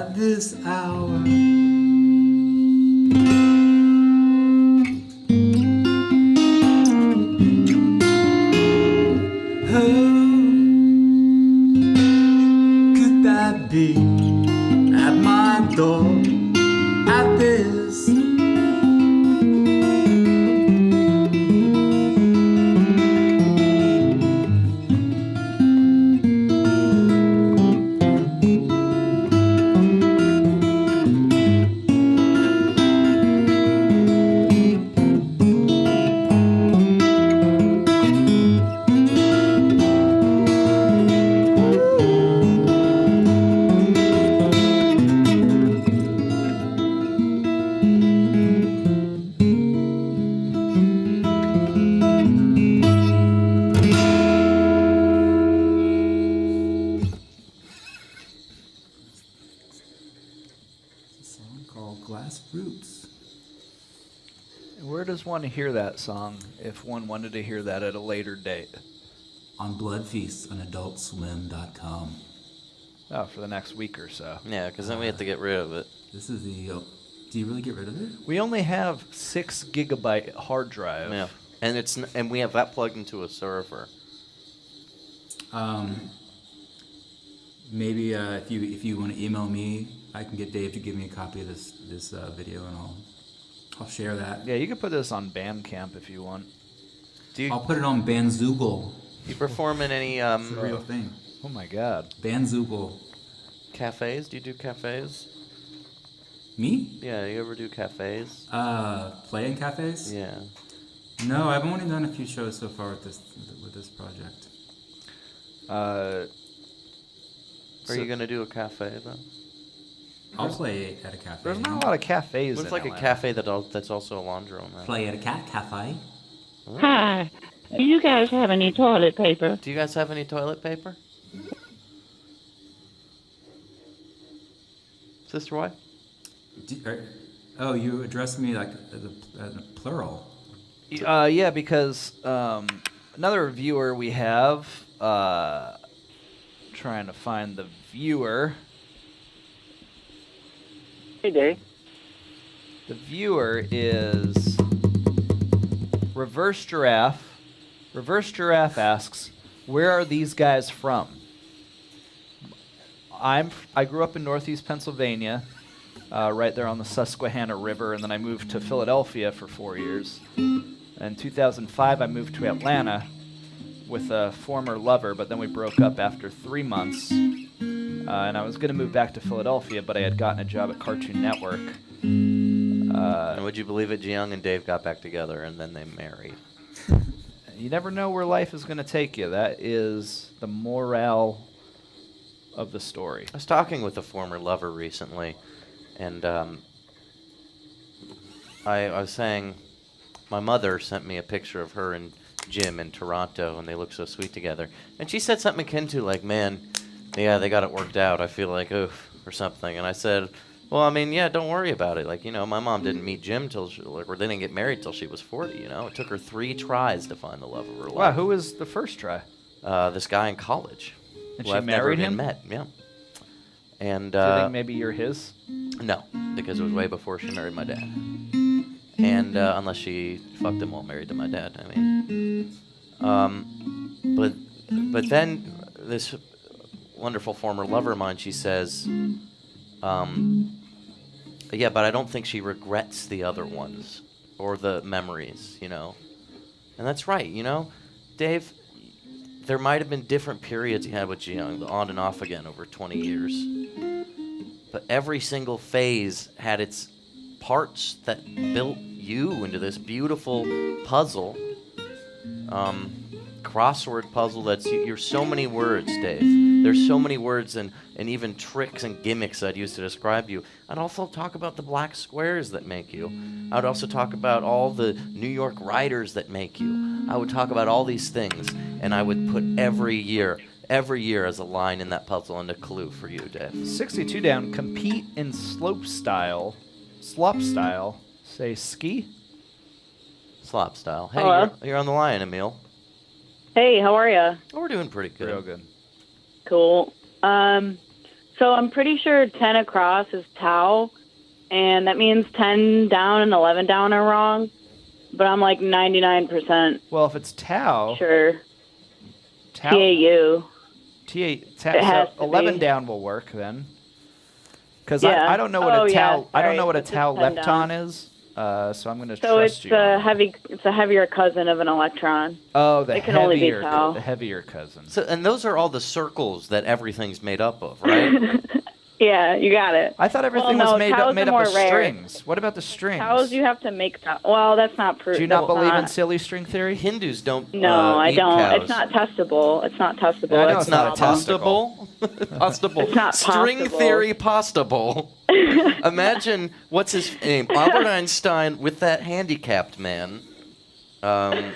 [SPEAKER 3] at this hour. Who could that be at my door at this? Glass Roots.
[SPEAKER 2] Where does one hear that song if one wanted to hear that at a later date?
[SPEAKER 3] On Bloodfeast on AdultSwim.com.
[SPEAKER 2] Oh, for the next week or so.
[SPEAKER 1] Yeah, because then we have to get rid of it.
[SPEAKER 3] This is the. Do you really get rid of it?
[SPEAKER 2] We only have 6 gigabyte hard drive.
[SPEAKER 1] Yeah, and we have that plugged into a server.
[SPEAKER 3] Maybe if you want to email me, I can get Dave to give me a copy of this video, and I'll share that.
[SPEAKER 2] Yeah, you can put this on Bandcamp if you want.
[SPEAKER 3] I'll put it on Bandzoogle.
[SPEAKER 1] You perform in any
[SPEAKER 3] It's a real thing.
[SPEAKER 2] Oh my God.
[SPEAKER 3] Bandzoogle.
[SPEAKER 1] cafes? Do you do cafes?
[SPEAKER 3] Me?
[SPEAKER 1] Yeah, you ever do cafes?
[SPEAKER 3] Play in cafes?
[SPEAKER 1] Yeah.
[SPEAKER 3] No, I've only done a few shows so far with this project.
[SPEAKER 1] Are you gonna do a cafe though?
[SPEAKER 3] I'll play at a cafe.
[SPEAKER 2] There's not a lot of cafes
[SPEAKER 1] Looks
[SPEAKER 2] in
[SPEAKER 1] like a
[SPEAKER 2] Atlanta.
[SPEAKER 1] cafe that's also a laundromat.
[SPEAKER 3] Play at a cat cafe.
[SPEAKER 7] Hi. Do you guys have any toilet paper?
[SPEAKER 1] Do you guys have any toilet paper? Sisterwife?
[SPEAKER 3] Oh, you addressed me like as a plural.
[SPEAKER 2] Yeah, because another viewer we have, trying to find the viewer.
[SPEAKER 5] Hey, Dave.
[SPEAKER 2] The viewer is Reverse Giraffe. Reverse Giraffe asks, "Where are these guys from?" I grew up in Northeast Pennsylvania, right there on the Susquehanna River, and then I moved to Philadelphia for 4 years. In 2005, I moved to Atlanta with a former lover, but then we broke up after 3 months. And I was going to move back to Philadelphia, but I had gotten a job at Cartoon Network.
[SPEAKER 1] And would you believe it, Jiyoung and Dave got back together and then they married.
[SPEAKER 2] You never know where life is going to take you. That is the morale of the story.
[SPEAKER 1] I was talking with a former lover recently, and I was saying my mother sent me a picture of her and Jim in Toronto, and they look so sweet together. And she said something akin to, like, man, yeah, they got it worked out. I feel like, oof, or something. And I said, well, I mean, yeah, don't worry about it. Like, you know, my mom didn't meet Jim or they didn't get married till she was 40, you know. It took her 3 tries to find the love of her life.
[SPEAKER 2] Wow, who was the first try?
[SPEAKER 1] This guy in college.
[SPEAKER 2] And
[SPEAKER 1] who
[SPEAKER 2] she
[SPEAKER 1] I've never
[SPEAKER 2] married
[SPEAKER 1] even
[SPEAKER 2] him?
[SPEAKER 1] met, yeah. And,
[SPEAKER 2] Do you think maybe you're his?
[SPEAKER 1] no, because it was way before she married my dad. And unless she fucked him while married to my dad, I mean. But then this wonderful former lover of mine, she says, yeah, but I don't think she regrets the other ones or the memories, you know. And that's right, you know. Dave, there might have been different periods you had with Jiyoung, on and off again over 20 years. But every single phase had its parts that built you into this beautiful puzzle. Crossword puzzle that's you're so many words, Dave. There's so many words and even tricks and gimmicks I'd use to describe you. I'd also talk about the black squares that make you. I would also talk about all the New York writers that make you. I would talk about all these things, and I would put every year as a line in that puzzle and a clue for you, Dave.
[SPEAKER 2] 62 down, compete in slop style, say ski.
[SPEAKER 1] Slop style. Hey,
[SPEAKER 7] Hello?
[SPEAKER 1] you're on the line, Emil.
[SPEAKER 7] Hey, how are ya?
[SPEAKER 1] Oh, we're doing pretty good.
[SPEAKER 2] Real good.
[SPEAKER 7] Cool.
[SPEAKER 8] So I'm pretty sure 10 across is Tau, and that means 10 down and 11 down are wrong. But I'm like 99%
[SPEAKER 2] Well, if it's Tau,
[SPEAKER 8] sure.
[SPEAKER 2] Tau,
[SPEAKER 8] TAU.
[SPEAKER 2] so
[SPEAKER 8] to
[SPEAKER 2] 11
[SPEAKER 8] be.
[SPEAKER 2] down will work then. Because
[SPEAKER 8] Yeah.
[SPEAKER 2] I don't know what
[SPEAKER 8] Oh,
[SPEAKER 2] a
[SPEAKER 8] yeah,
[SPEAKER 2] Tau I don't
[SPEAKER 8] sorry.
[SPEAKER 2] know what a
[SPEAKER 8] It's
[SPEAKER 2] Tau
[SPEAKER 8] just 10 down.
[SPEAKER 2] lepton is. So I'm going to
[SPEAKER 8] So
[SPEAKER 2] trust
[SPEAKER 8] it's
[SPEAKER 2] you. on that.
[SPEAKER 8] it's a heavier cousin of an electron.
[SPEAKER 2] Oh, the
[SPEAKER 8] it can only be
[SPEAKER 2] heavier
[SPEAKER 8] Tau.
[SPEAKER 2] the heavier cousin.
[SPEAKER 1] So, and those are all the circles that everything's made up of, right?
[SPEAKER 8] Yeah, you got it.
[SPEAKER 2] I thought everything
[SPEAKER 8] Well, no,
[SPEAKER 2] was made
[SPEAKER 8] Taus
[SPEAKER 2] up
[SPEAKER 8] are more
[SPEAKER 2] of
[SPEAKER 8] rare.
[SPEAKER 2] strings. What about the strings?
[SPEAKER 8] Taus you have to make. Well, that's not proof.
[SPEAKER 2] Do you not believe in silly string theory?
[SPEAKER 1] Hindus don't.
[SPEAKER 8] No, I
[SPEAKER 1] eat
[SPEAKER 8] don't.
[SPEAKER 1] cows.
[SPEAKER 8] It's not testable. It's not testable.
[SPEAKER 2] I know
[SPEAKER 1] It's not
[SPEAKER 2] not
[SPEAKER 1] testable. Postable.
[SPEAKER 8] It's not
[SPEAKER 1] String
[SPEAKER 8] possible.
[SPEAKER 1] theory postable. Imagine what's his name, Albert Einstein with that handicapped man.
[SPEAKER 8] Oh,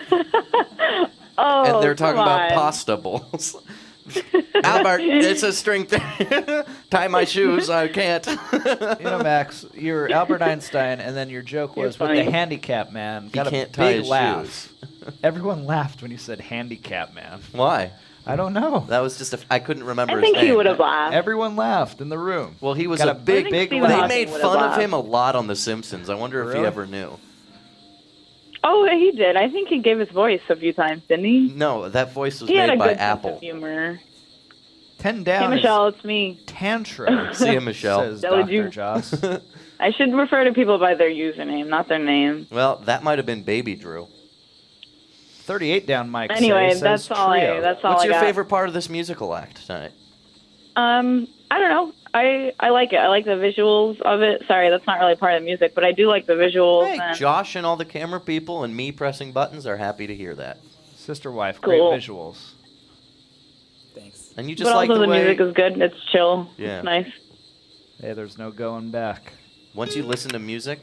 [SPEAKER 1] And they're talking
[SPEAKER 8] come
[SPEAKER 1] about
[SPEAKER 8] on.
[SPEAKER 1] postables. Albert, it's a string theory. Tie my shoes. I can't.
[SPEAKER 2] You know, Max, you're Albert Einstein, and then your joke
[SPEAKER 8] You're
[SPEAKER 2] was with
[SPEAKER 8] funny.
[SPEAKER 2] the handicap man. Got
[SPEAKER 1] can't
[SPEAKER 2] a
[SPEAKER 1] tie
[SPEAKER 2] big
[SPEAKER 1] his
[SPEAKER 2] laugh.
[SPEAKER 1] shoes.
[SPEAKER 2] Everyone laughed when you said handicap man.
[SPEAKER 1] Why?
[SPEAKER 2] I don't know.
[SPEAKER 1] That was just I couldn't remember
[SPEAKER 8] I
[SPEAKER 1] his
[SPEAKER 8] think
[SPEAKER 1] name.
[SPEAKER 8] he would have laughed.
[SPEAKER 2] Everyone laughed in the room.
[SPEAKER 1] Well, he was
[SPEAKER 2] Got
[SPEAKER 1] a
[SPEAKER 2] a
[SPEAKER 1] big,
[SPEAKER 8] think
[SPEAKER 1] big.
[SPEAKER 8] Stephen
[SPEAKER 1] They
[SPEAKER 8] Hawking
[SPEAKER 1] made
[SPEAKER 8] would
[SPEAKER 1] fun
[SPEAKER 8] have
[SPEAKER 1] of him a
[SPEAKER 8] laughed.
[SPEAKER 1] lot on The Simpsons. I wonder if he
[SPEAKER 2] Really?
[SPEAKER 1] ever knew.
[SPEAKER 8] Oh, he did. I think he gave his voice a few times, didn't he?
[SPEAKER 1] No, that voice was
[SPEAKER 8] He had a
[SPEAKER 1] made by
[SPEAKER 8] good sense
[SPEAKER 1] Apple.
[SPEAKER 8] of humor.
[SPEAKER 2] 10
[SPEAKER 8] Hey,
[SPEAKER 2] down
[SPEAKER 8] Michelle, it's me.
[SPEAKER 2] is tantra.
[SPEAKER 1] See ya, Michelle.
[SPEAKER 2] Says
[SPEAKER 8] That was
[SPEAKER 2] Dr.
[SPEAKER 8] you.
[SPEAKER 2] Joss.
[SPEAKER 8] I should refer to people by their username, not their name.
[SPEAKER 1] Well, that might have been Baby Drew.
[SPEAKER 2] 38 down, Mike.
[SPEAKER 8] Anyway,
[SPEAKER 2] says
[SPEAKER 8] that's all
[SPEAKER 2] trio.
[SPEAKER 8] That's all
[SPEAKER 1] What's
[SPEAKER 8] I
[SPEAKER 1] your
[SPEAKER 8] got.
[SPEAKER 1] favorite part of this musical act tonight?
[SPEAKER 8] I don't know. I like it. I like the visuals of it. Sorry, that's not really part of the music, but I do like the visuals.
[SPEAKER 1] Hey,
[SPEAKER 8] and
[SPEAKER 1] Josh and all the camera people and me pressing buttons are happy to hear that.
[SPEAKER 2] Sisterwife,
[SPEAKER 8] Cool.
[SPEAKER 2] great visuals.
[SPEAKER 4] Thanks.
[SPEAKER 1] And you just
[SPEAKER 8] but
[SPEAKER 1] like
[SPEAKER 8] also
[SPEAKER 1] the
[SPEAKER 8] the
[SPEAKER 1] way
[SPEAKER 8] music is good. It's chill.
[SPEAKER 1] Yeah.
[SPEAKER 8] It's nice.
[SPEAKER 2] Hey, there's no going back.
[SPEAKER 1] once you listen to music,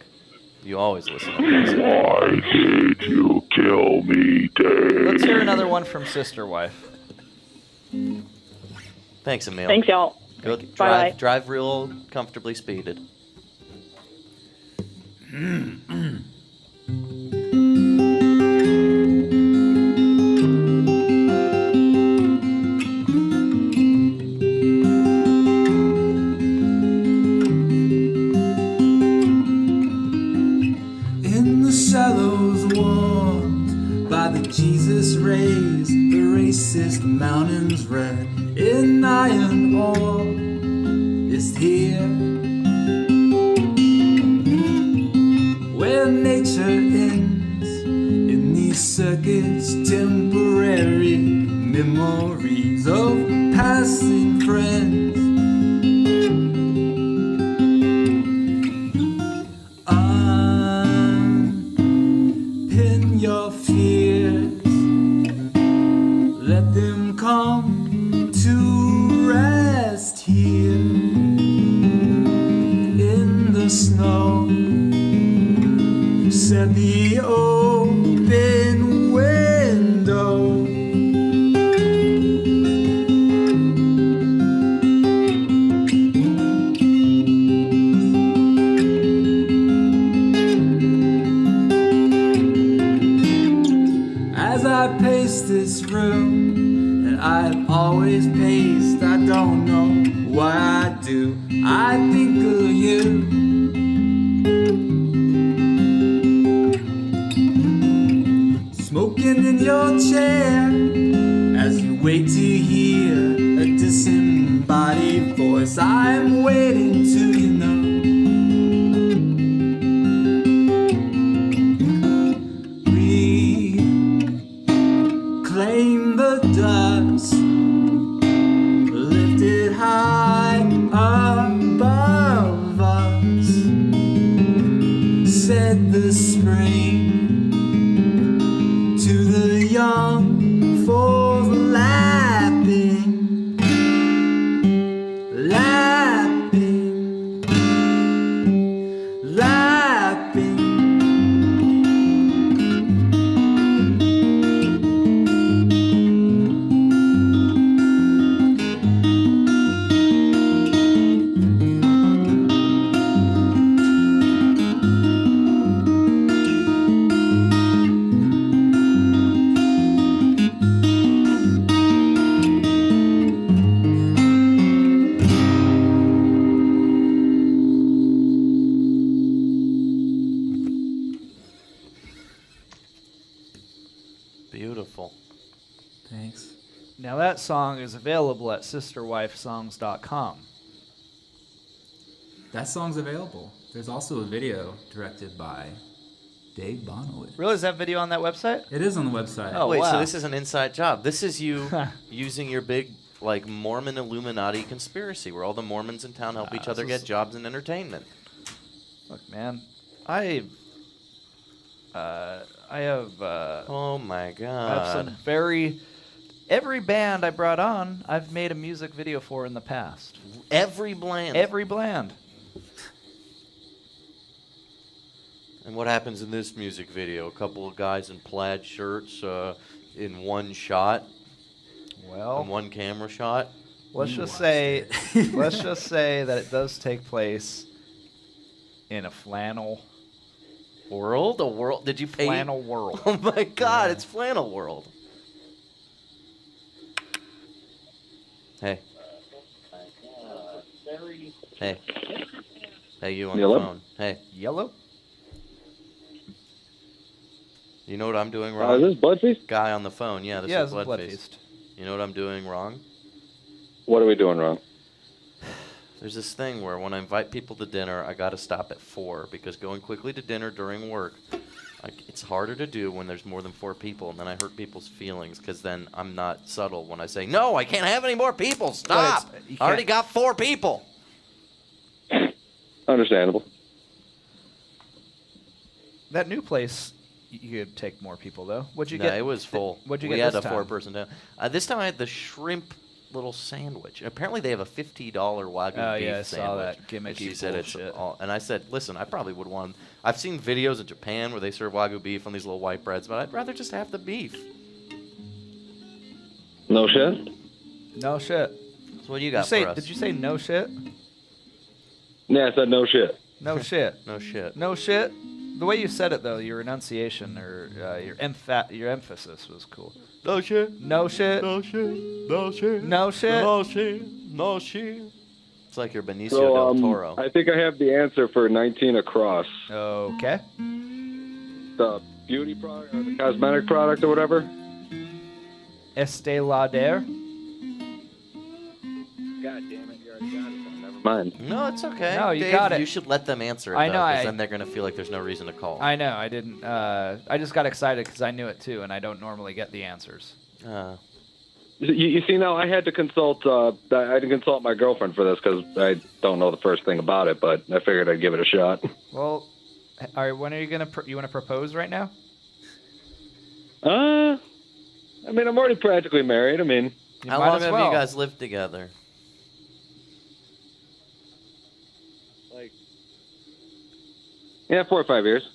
[SPEAKER 1] you always listen to music.
[SPEAKER 9] I hate you, kill me, Dave.
[SPEAKER 2] Let's hear another one from Sisterwife.
[SPEAKER 1] Thanks, Emil.
[SPEAKER 8] Thanks, y'all.
[SPEAKER 1] Go
[SPEAKER 8] Bye.
[SPEAKER 1] drive real comfortably speeded.
[SPEAKER 3] In the shallows warmed by the Jesus rays, the racist mountains red in iron ore is here, where nature ends in these circuits, temporary memories of passing friends. Unpin your fears, let them come to rest here in the snow. Set the open window. As I pace this room that I've always paced, I don't know why I do. I think of you. Smoking in your chair as you wait to hear a disembodied voice. I'm waiting to, you know. Reclaim the dust, lifted high above us, said the spring to the young for lapping, lapping.
[SPEAKER 2] that song is available at sisterwifesongs.com.
[SPEAKER 4] That song's available. There's also a video directed by Dave Bonowitz.
[SPEAKER 2] Really? Is that video on that website?
[SPEAKER 4] It is on the website.
[SPEAKER 2] Oh,
[SPEAKER 1] Wait,
[SPEAKER 2] wow.
[SPEAKER 1] so this is an inside job. This is you using your big, like, Mormon Illuminati conspiracy where all the Mormons in town help each other
[SPEAKER 2] this
[SPEAKER 1] get
[SPEAKER 2] is-
[SPEAKER 1] jobs in entertainment.
[SPEAKER 2] Look, man, I have
[SPEAKER 1] Oh, my
[SPEAKER 2] I have
[SPEAKER 1] God.
[SPEAKER 2] some very. Every band I brought on, I've made a music video for in the past.
[SPEAKER 1] Every bland.
[SPEAKER 2] Every band.
[SPEAKER 1] And what happens in this music video? A couple of guys in plaid shirts in one shot, in
[SPEAKER 2] Well,
[SPEAKER 1] one camera shot.
[SPEAKER 2] let's
[SPEAKER 4] You
[SPEAKER 2] just
[SPEAKER 4] watched
[SPEAKER 2] say, let's just say that it does take place in a flannel
[SPEAKER 1] World? A world? Did you pay?
[SPEAKER 2] flannel world.
[SPEAKER 1] Oh, my God, it's Flannel World. Hey. Hey. Hey, you on
[SPEAKER 10] Yellow?
[SPEAKER 1] the phone. Hey,
[SPEAKER 2] Yellow.
[SPEAKER 1] you know what I'm doing
[SPEAKER 10] Is
[SPEAKER 1] wrong?
[SPEAKER 10] this Bloodfeast?
[SPEAKER 1] Guy on the phone. Yeah, this
[SPEAKER 2] Yeah,
[SPEAKER 1] is
[SPEAKER 2] this is
[SPEAKER 1] Bloodfeast.
[SPEAKER 2] Bloodfeast.
[SPEAKER 1] You know what I'm doing wrong?
[SPEAKER 10] What are we doing wrong?
[SPEAKER 1] There's this thing where when I invite people to dinner, I got to stop at 4 because going quickly to dinner during work, it's harder to do when there's more than 4 people, and then I hurt people's feelings because then I'm not subtle when I say, no, I can't have any more people. Stop.
[SPEAKER 2] you
[SPEAKER 1] I already
[SPEAKER 2] can't-
[SPEAKER 1] got 4 people.
[SPEAKER 10] Understandable.
[SPEAKER 2] That new place, you could take more people though. What'd you
[SPEAKER 1] No,
[SPEAKER 2] get?
[SPEAKER 1] it was full.
[SPEAKER 2] What'd you
[SPEAKER 1] we
[SPEAKER 2] get
[SPEAKER 1] had
[SPEAKER 2] this
[SPEAKER 1] a
[SPEAKER 2] time?
[SPEAKER 1] 4-person down. This time I had the shrimp little sandwich. Apparently they have a $50 Wagyu
[SPEAKER 2] Oh,
[SPEAKER 1] beef
[SPEAKER 2] yeah, I saw
[SPEAKER 1] sandwich.
[SPEAKER 2] that gimmicky
[SPEAKER 1] And she said it's
[SPEAKER 2] bullshit.
[SPEAKER 1] all, and I said, listen, I probably would want. I've seen videos in Japan where they serve Wagyu beef on these little white breads, but I'd rather just have the beef.
[SPEAKER 10] No shit?
[SPEAKER 2] No shit.
[SPEAKER 1] So what do you got
[SPEAKER 2] say,
[SPEAKER 1] for us?
[SPEAKER 2] Did you say no shit?
[SPEAKER 10] Yeah, I said no shit.
[SPEAKER 2] No shit.
[SPEAKER 1] No shit.
[SPEAKER 2] No shit. The way you said it though, your enunciation or your emphasis was cool.
[SPEAKER 1] No shit.
[SPEAKER 2] No shit.
[SPEAKER 1] No shit. No shit.
[SPEAKER 2] No shit.
[SPEAKER 1] No shit. No shit. It's like you're Benicio
[SPEAKER 10] So,
[SPEAKER 1] del Toro.
[SPEAKER 10] I think I have the answer for 19 across.
[SPEAKER 2] Okay.
[SPEAKER 10] The beauty product or the cosmetic product or whatever.
[SPEAKER 2] Estee Lauder.
[SPEAKER 10] God damn it, you already got it. Never mind.
[SPEAKER 1] No, it's okay.
[SPEAKER 2] No, you
[SPEAKER 1] Dave,
[SPEAKER 2] got it.
[SPEAKER 1] You should let them answer it.
[SPEAKER 2] I know,
[SPEAKER 1] though, 'cause
[SPEAKER 2] I-
[SPEAKER 1] then they're gonna feel like there's no reason to call.
[SPEAKER 2] I know. I didn't. I just got excited because I knew it too, and I don't normally get the answers.
[SPEAKER 10] You see, now I had to consult. I had to consult my girlfriend for this because I don't know the first thing about it, but I figured I'd give it a shot.
[SPEAKER 2] Well, all right. When are you gonna? You want to propose right now?
[SPEAKER 10] I mean, I'm already practically married. I mean,
[SPEAKER 2] You
[SPEAKER 1] How
[SPEAKER 2] might
[SPEAKER 1] long
[SPEAKER 2] as
[SPEAKER 1] have
[SPEAKER 2] well.
[SPEAKER 1] you guys lived together?
[SPEAKER 10] yeah, 4 or 5 years.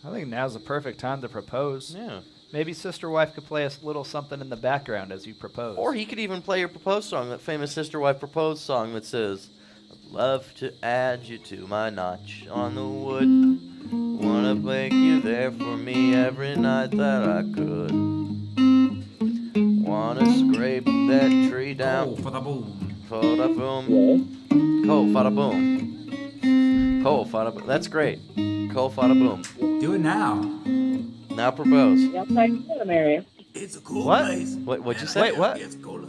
[SPEAKER 2] I think now's the perfect time to propose.
[SPEAKER 1] Yeah.
[SPEAKER 2] Maybe Sister Wife could play a little something in the background as you propose.
[SPEAKER 1] Or he could even play your proposed song, that famous Sister Wife proposed song that says, I'd love to add you to my notch on the wood. Wanna make you there for me every night that I could. Wanna scrape that tree down.
[SPEAKER 4] For the boom.
[SPEAKER 1] Fada boom. Ko fada boom. Ko fada boom. That's great. Ko fada boom.
[SPEAKER 4] Do it now.
[SPEAKER 1] Now propose.
[SPEAKER 8] Yes, I can marry.
[SPEAKER 4] It's a cool
[SPEAKER 2] What?
[SPEAKER 4] place.
[SPEAKER 1] What'd you say?
[SPEAKER 2] Wait, what?
[SPEAKER 4] It's cool.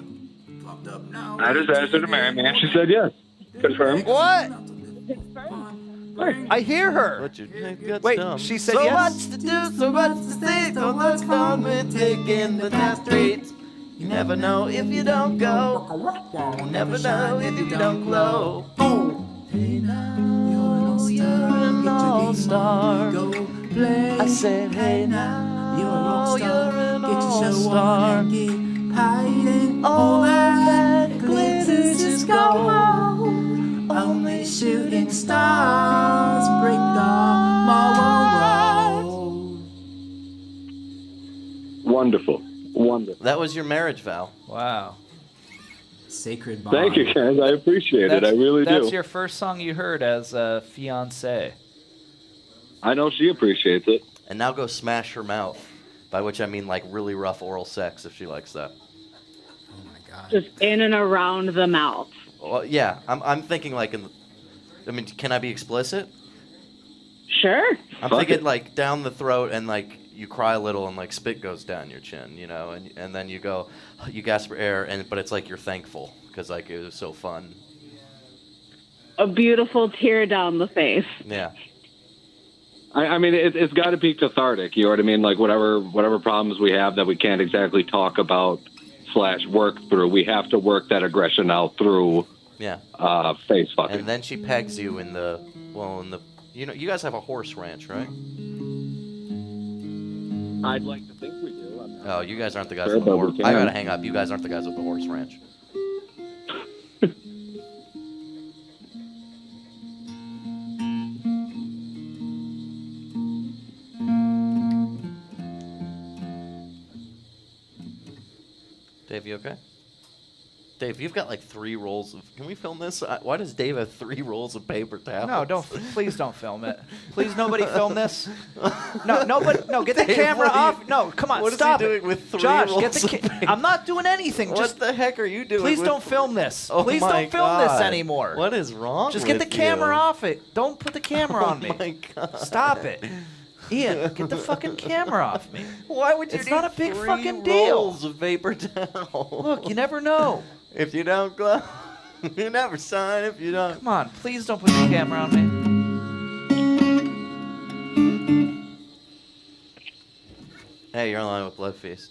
[SPEAKER 4] Fucked up now.
[SPEAKER 10] I just asked her to marry me, and she said yes. Confirmed.
[SPEAKER 2] What? I hear her.
[SPEAKER 1] What you think that's
[SPEAKER 2] Wait,
[SPEAKER 1] dumb.
[SPEAKER 2] she said
[SPEAKER 1] so
[SPEAKER 2] yes?
[SPEAKER 1] much to do, so much to say, so much fun with taking the town streets. You never know if you don't go. You never know if you don't glow. Hey now, you're an all-star. I said, hey now, you're an all-star. All that glitters is gold. Only shooting stars break the mold.
[SPEAKER 10] Wonderful. Wonderful.
[SPEAKER 1] That was your marriage vow.
[SPEAKER 2] Wow.
[SPEAKER 4] Sacred bond.
[SPEAKER 10] Thank you, guys. I appreciate it. I really
[SPEAKER 2] That's
[SPEAKER 10] do.
[SPEAKER 2] your first song you heard as a fiance.
[SPEAKER 10] I know she appreciates it.
[SPEAKER 1] And now go smash her mouth. By which I mean like really rough oral sex if she likes that.
[SPEAKER 4] Oh my god.
[SPEAKER 8] Just in and around the mouth.
[SPEAKER 1] Well, yeah, I'm thinking like I mean, can I be explicit?
[SPEAKER 8] Sure.
[SPEAKER 1] I'm
[SPEAKER 10] Fuck
[SPEAKER 1] thinking
[SPEAKER 10] it.
[SPEAKER 1] like down the throat and like you cry a little and like spit goes down your chin, you know, and then you gasp for air, but it's like you're thankful because like it was so fun.
[SPEAKER 6] A beautiful tear down the face.
[SPEAKER 1] Yeah.
[SPEAKER 10] I mean, it's got to be cathartic. You know what I mean? Like whatever problems we have that we can't exactly talk about / work through, we have to work that aggression out through.
[SPEAKER 1] Yeah.
[SPEAKER 10] Face fucking.
[SPEAKER 1] And then she pegs you in the you know, you guys have a horse ranch, right?
[SPEAKER 10] I'd like to think we do.
[SPEAKER 1] Oh, you guys aren't the guys
[SPEAKER 10] Sure,
[SPEAKER 1] with the
[SPEAKER 10] but we
[SPEAKER 1] horse.
[SPEAKER 10] can.
[SPEAKER 1] I gotta hang up. You guys aren't the guys with the horse ranch. Dave, you okay? Dave, you've got like 3 rolls of... Can we film this? Why does Dave have 3 rolls of paper towels?
[SPEAKER 2] No, please don't film it. Please, nobody film this. No, nobody. No, get the
[SPEAKER 1] Dave,
[SPEAKER 2] camera
[SPEAKER 1] what are you-
[SPEAKER 2] off. No, come on,
[SPEAKER 1] what is
[SPEAKER 2] stop
[SPEAKER 1] he
[SPEAKER 2] it.
[SPEAKER 1] doing with 3
[SPEAKER 2] Josh,
[SPEAKER 1] rolls
[SPEAKER 2] get the.
[SPEAKER 1] of paper?
[SPEAKER 2] I'm not doing anything.
[SPEAKER 1] What
[SPEAKER 2] Just
[SPEAKER 1] the heck are you doing?
[SPEAKER 2] please
[SPEAKER 1] with-
[SPEAKER 2] don't film this.
[SPEAKER 1] Oh
[SPEAKER 2] Please
[SPEAKER 1] my
[SPEAKER 2] don't film this
[SPEAKER 1] God.
[SPEAKER 2] anymore.
[SPEAKER 1] What is wrong?
[SPEAKER 2] Just
[SPEAKER 1] with
[SPEAKER 2] get the camera
[SPEAKER 1] you?
[SPEAKER 2] off it. Don't put the camera on me.
[SPEAKER 1] Oh my God.
[SPEAKER 2] Stop it. Ian, get the fucking camera off me.
[SPEAKER 1] Why would you?
[SPEAKER 2] It's
[SPEAKER 1] do
[SPEAKER 2] not a big
[SPEAKER 1] 3
[SPEAKER 2] fucking deal.
[SPEAKER 1] rolls of paper towel.
[SPEAKER 2] Look, you never know.
[SPEAKER 1] If you don't glow, you never sign. If you don't.
[SPEAKER 2] Come on, please don't put the camera on me.
[SPEAKER 1] Hey, you're online with Bloodfeast.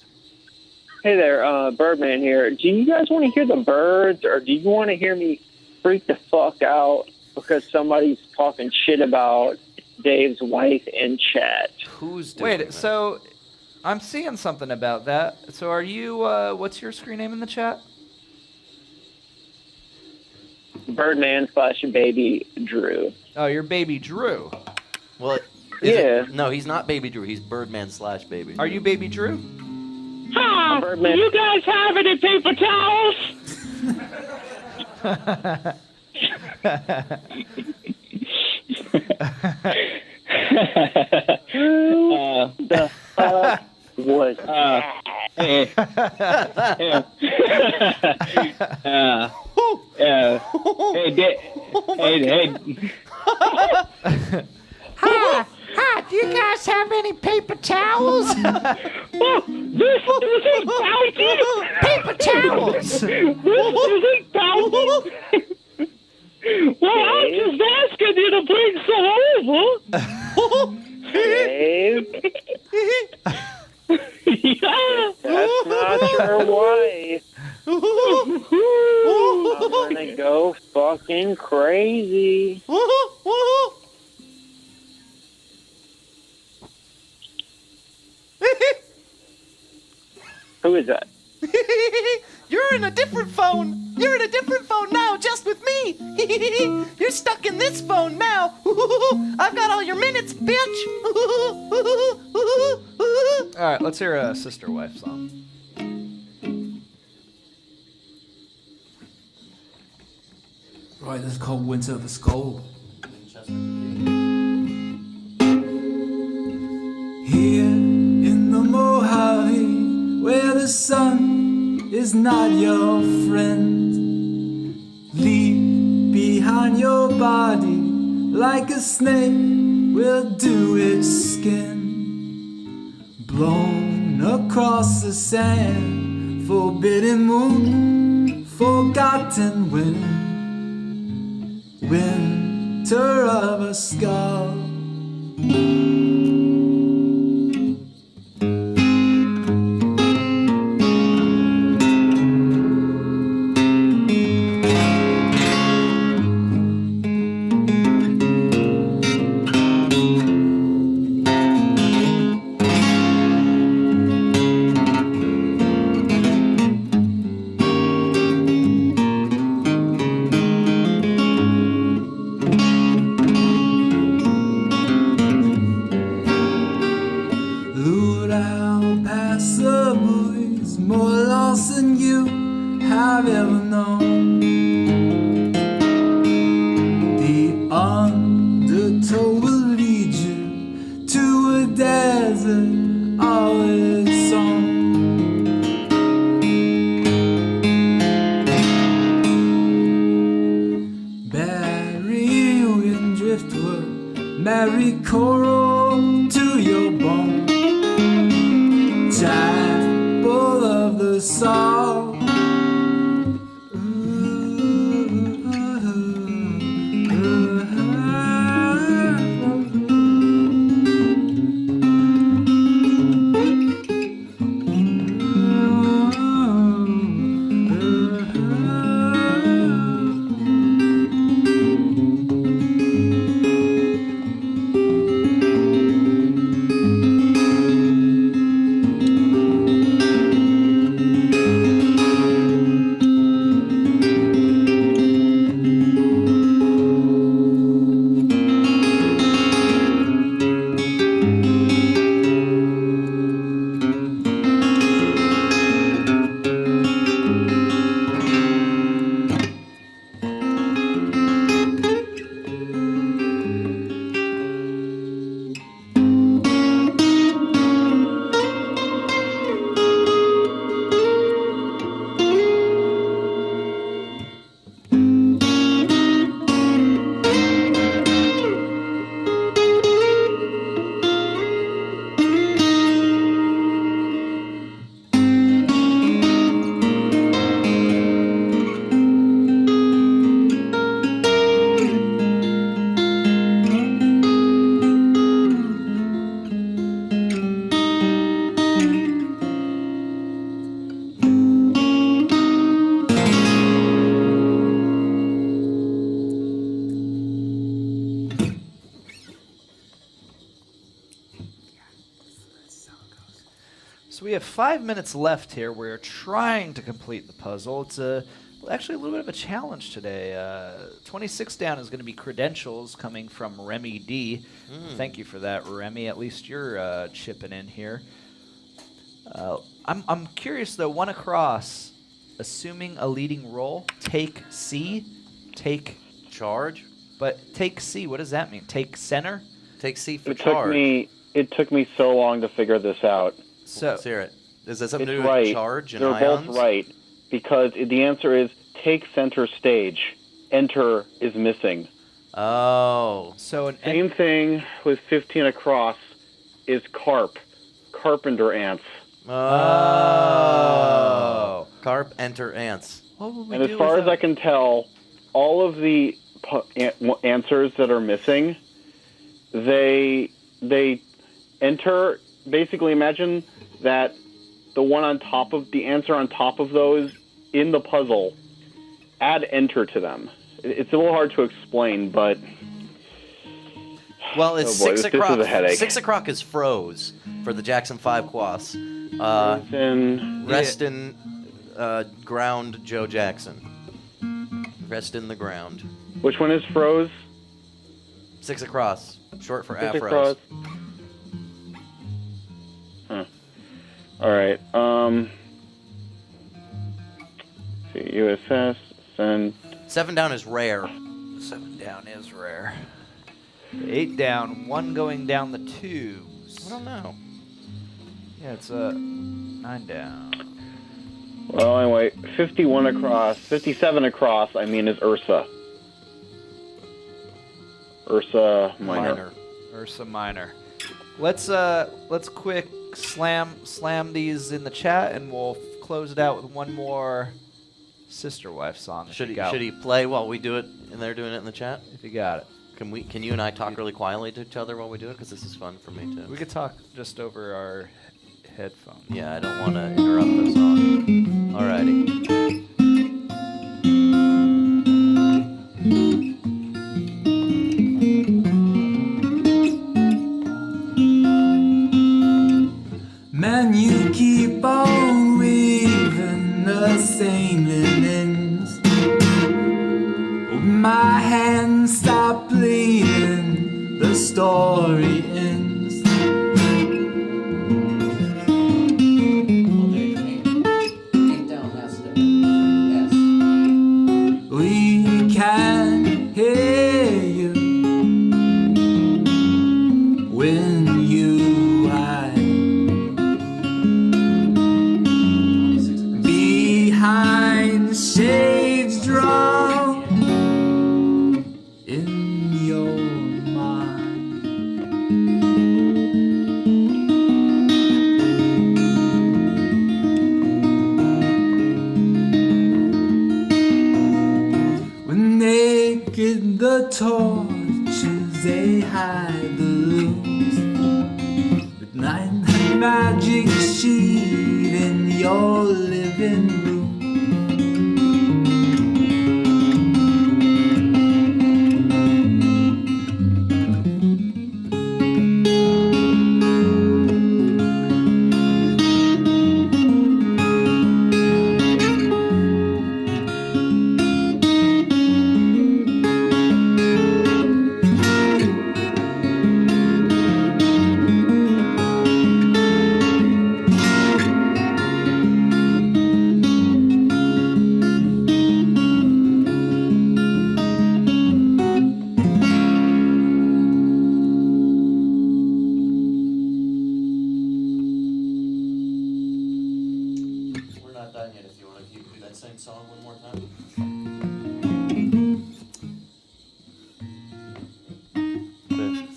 [SPEAKER 5] Hey there, Birdman here. Do you guys want to hear the birds, or do you want to hear me freak the fuck out because somebody's talking shit about Dave's wife in chat?
[SPEAKER 1] Who's doing
[SPEAKER 2] Wait,
[SPEAKER 1] that?
[SPEAKER 2] so I'm seeing something about that. So are you, what's your screen name in the chat?
[SPEAKER 5] Birdman / Baby Drew.
[SPEAKER 2] Oh, you're Baby Drew.
[SPEAKER 1] Well,
[SPEAKER 5] Yeah.
[SPEAKER 1] no, he's not Baby Drew. He's Birdman / Baby.
[SPEAKER 2] Are you Baby Drew?
[SPEAKER 7] Hi,
[SPEAKER 5] Birdman.
[SPEAKER 7] you guys have any paper towels?
[SPEAKER 5] The fuck was
[SPEAKER 7] Hey,
[SPEAKER 2] Hi, do you guys have any paper towels?
[SPEAKER 7] this isn't bounty.
[SPEAKER 2] Paper towels!
[SPEAKER 7] This isn't bounty. Well, I'm just asking you to bring some over.
[SPEAKER 5] Dave.
[SPEAKER 7] Yeah.
[SPEAKER 5] That's not your wife. I'm gonna go fucking crazy. Who is that?
[SPEAKER 2] You're in a different phone. You're in a different phone now, just with me. You're stuck in this phone now. I've got all your minutes, bitch. All right, let's hear a Sisterwife song.
[SPEAKER 3] Right, this is called Winter of the Skull. Here in the Mojave, where the sun is not your friend, leave behind your body like a snake will do its skin. Blown across the sand, forbidden moon, forgotten wind. Winter of a skull. Lured out past the buoys, more lost than you have ever known. The undertow will lead you to a desert all its own. Bury you in driftwood, marry coral to your bone. chapel of the soul.
[SPEAKER 2] So we have 5 minutes left here. We're trying to complete the puzzle. It's actually a little bit of a challenge today. 26 down is going to be credentials coming from Remy D. Thank you for that, Remy. At least you're chipping in here. I'm curious, though. One across, assuming a leading role, take C, take
[SPEAKER 1] Charge?
[SPEAKER 2] But take C, what does that mean? Take center?
[SPEAKER 1] Take C for charge.
[SPEAKER 11] It took me so long to figure this out.
[SPEAKER 2] So
[SPEAKER 1] let's hear it. Is that something
[SPEAKER 11] it's
[SPEAKER 1] to do
[SPEAKER 11] right.
[SPEAKER 1] with charge and
[SPEAKER 11] They're
[SPEAKER 1] ions?
[SPEAKER 11] both right, because the answer is take center stage. Enter is missing.
[SPEAKER 1] Oh.
[SPEAKER 2] So
[SPEAKER 11] same thing with 15 across is carp. Carpenter ants.
[SPEAKER 1] Oh. Carp, enter, ants.
[SPEAKER 11] And as far as I can tell, all of the answers that are missing, they enter. Basically, imagine that the one on top of the answer on top of those in the puzzle, add enter to them. It's a little hard to explain, but
[SPEAKER 1] well, it's
[SPEAKER 11] oh boy,
[SPEAKER 1] 6 o'clock.
[SPEAKER 11] This is a headache.
[SPEAKER 1] 6 o'clock is froze for the Jackson 5 quas. Rest in ground, Joe Jackson. Rest in the ground.
[SPEAKER 11] Which one is froze?
[SPEAKER 1] 6 across, short for
[SPEAKER 11] 6
[SPEAKER 1] afros.
[SPEAKER 11] across. Huh. All right. See, USS, send.
[SPEAKER 1] 7 down is rare.
[SPEAKER 2] 7 down is rare. 8 down, 1 going down the tubes.
[SPEAKER 1] I don't know.
[SPEAKER 2] Yeah, it's 9 down.
[SPEAKER 11] Well, anyway, 51 across, 57 across, I mean, is Ursa. Ursa Minor.
[SPEAKER 2] Ursa Minor. Let's quick slam these in the chat, and we'll close it out with one more Sisterwife song.
[SPEAKER 1] Should he play while we do it and they're doing it in the chat?
[SPEAKER 2] If you got it.
[SPEAKER 1] Can you and I talk really quietly to each other while we do it? Because this is fun for me too.
[SPEAKER 2] We could talk just over our headphones.
[SPEAKER 1] Yeah, I don't want to interrupt the song. Alrighty.
[SPEAKER 3] Man, you keep on weaving the same linens. My hands stop bleeding, the story ends. We can hear you when you hide behind the shades drawn in your mind. creatures, they hide the looms. But night magic sheet in your living room.
[SPEAKER 1] We're not done yet. If you want to do that same song one more time.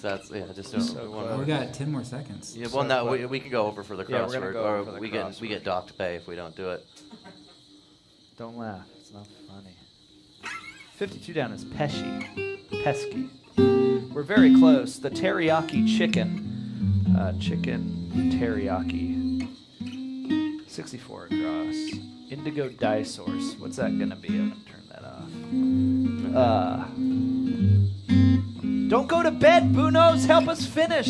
[SPEAKER 1] That's just
[SPEAKER 4] We got 10 more seconds.
[SPEAKER 1] Yeah, well, no, we can go over for the
[SPEAKER 2] Yeah, we're gonna
[SPEAKER 1] crossword,
[SPEAKER 2] go
[SPEAKER 1] or
[SPEAKER 2] over for the
[SPEAKER 1] we
[SPEAKER 2] crossword.
[SPEAKER 1] get docked pay if we don't do it.
[SPEAKER 2] Don't laugh. It's not funny. 52 down is pesky. We're very close. The teriyaki chicken. Chicken teriyaki. 64 across. Indigo dye source. What's that gonna be? I'm gonna turn that off. Don't go to bed, Bunos. Help us finish.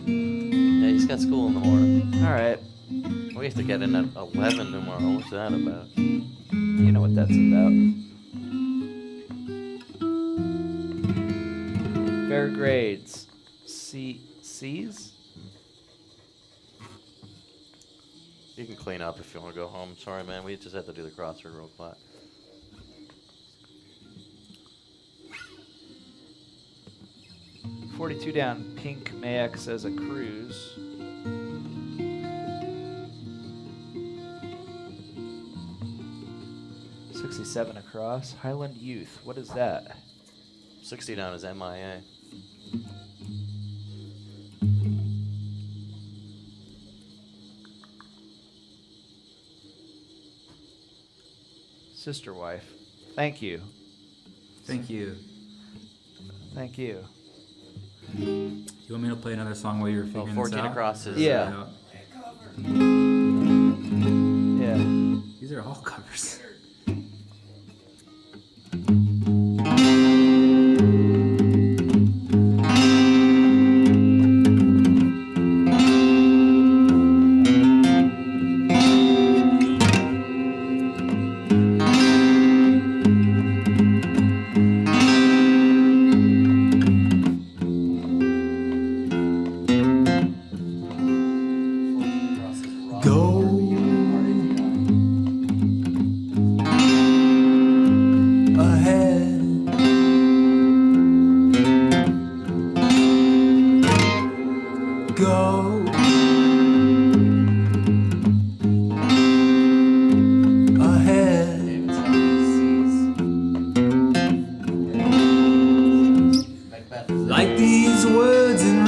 [SPEAKER 1] Yeah, he's got school in the morning.
[SPEAKER 2] All right.
[SPEAKER 1] We have to get in at 11 tomorrow. What's that about?
[SPEAKER 2] You know what that's about. Fair grades. C's?
[SPEAKER 1] You can clean up if you want to go home. Sorry, man. We just have to do the crossword real quick.
[SPEAKER 2] $42 down. Pink Mayak says a cruise. $67 across. Highland Youth. What is that?
[SPEAKER 1] 60 down is MIA.
[SPEAKER 2] Sisterwife. Thank you.
[SPEAKER 4] Thank you.
[SPEAKER 2] Thank you.
[SPEAKER 4] You want me to play another song while you're figuring this out?
[SPEAKER 1] 14 across is...
[SPEAKER 2] Yeah. Yeah.
[SPEAKER 4] These are all covers.
[SPEAKER 3] Go ahead. Go ahead. Like these words in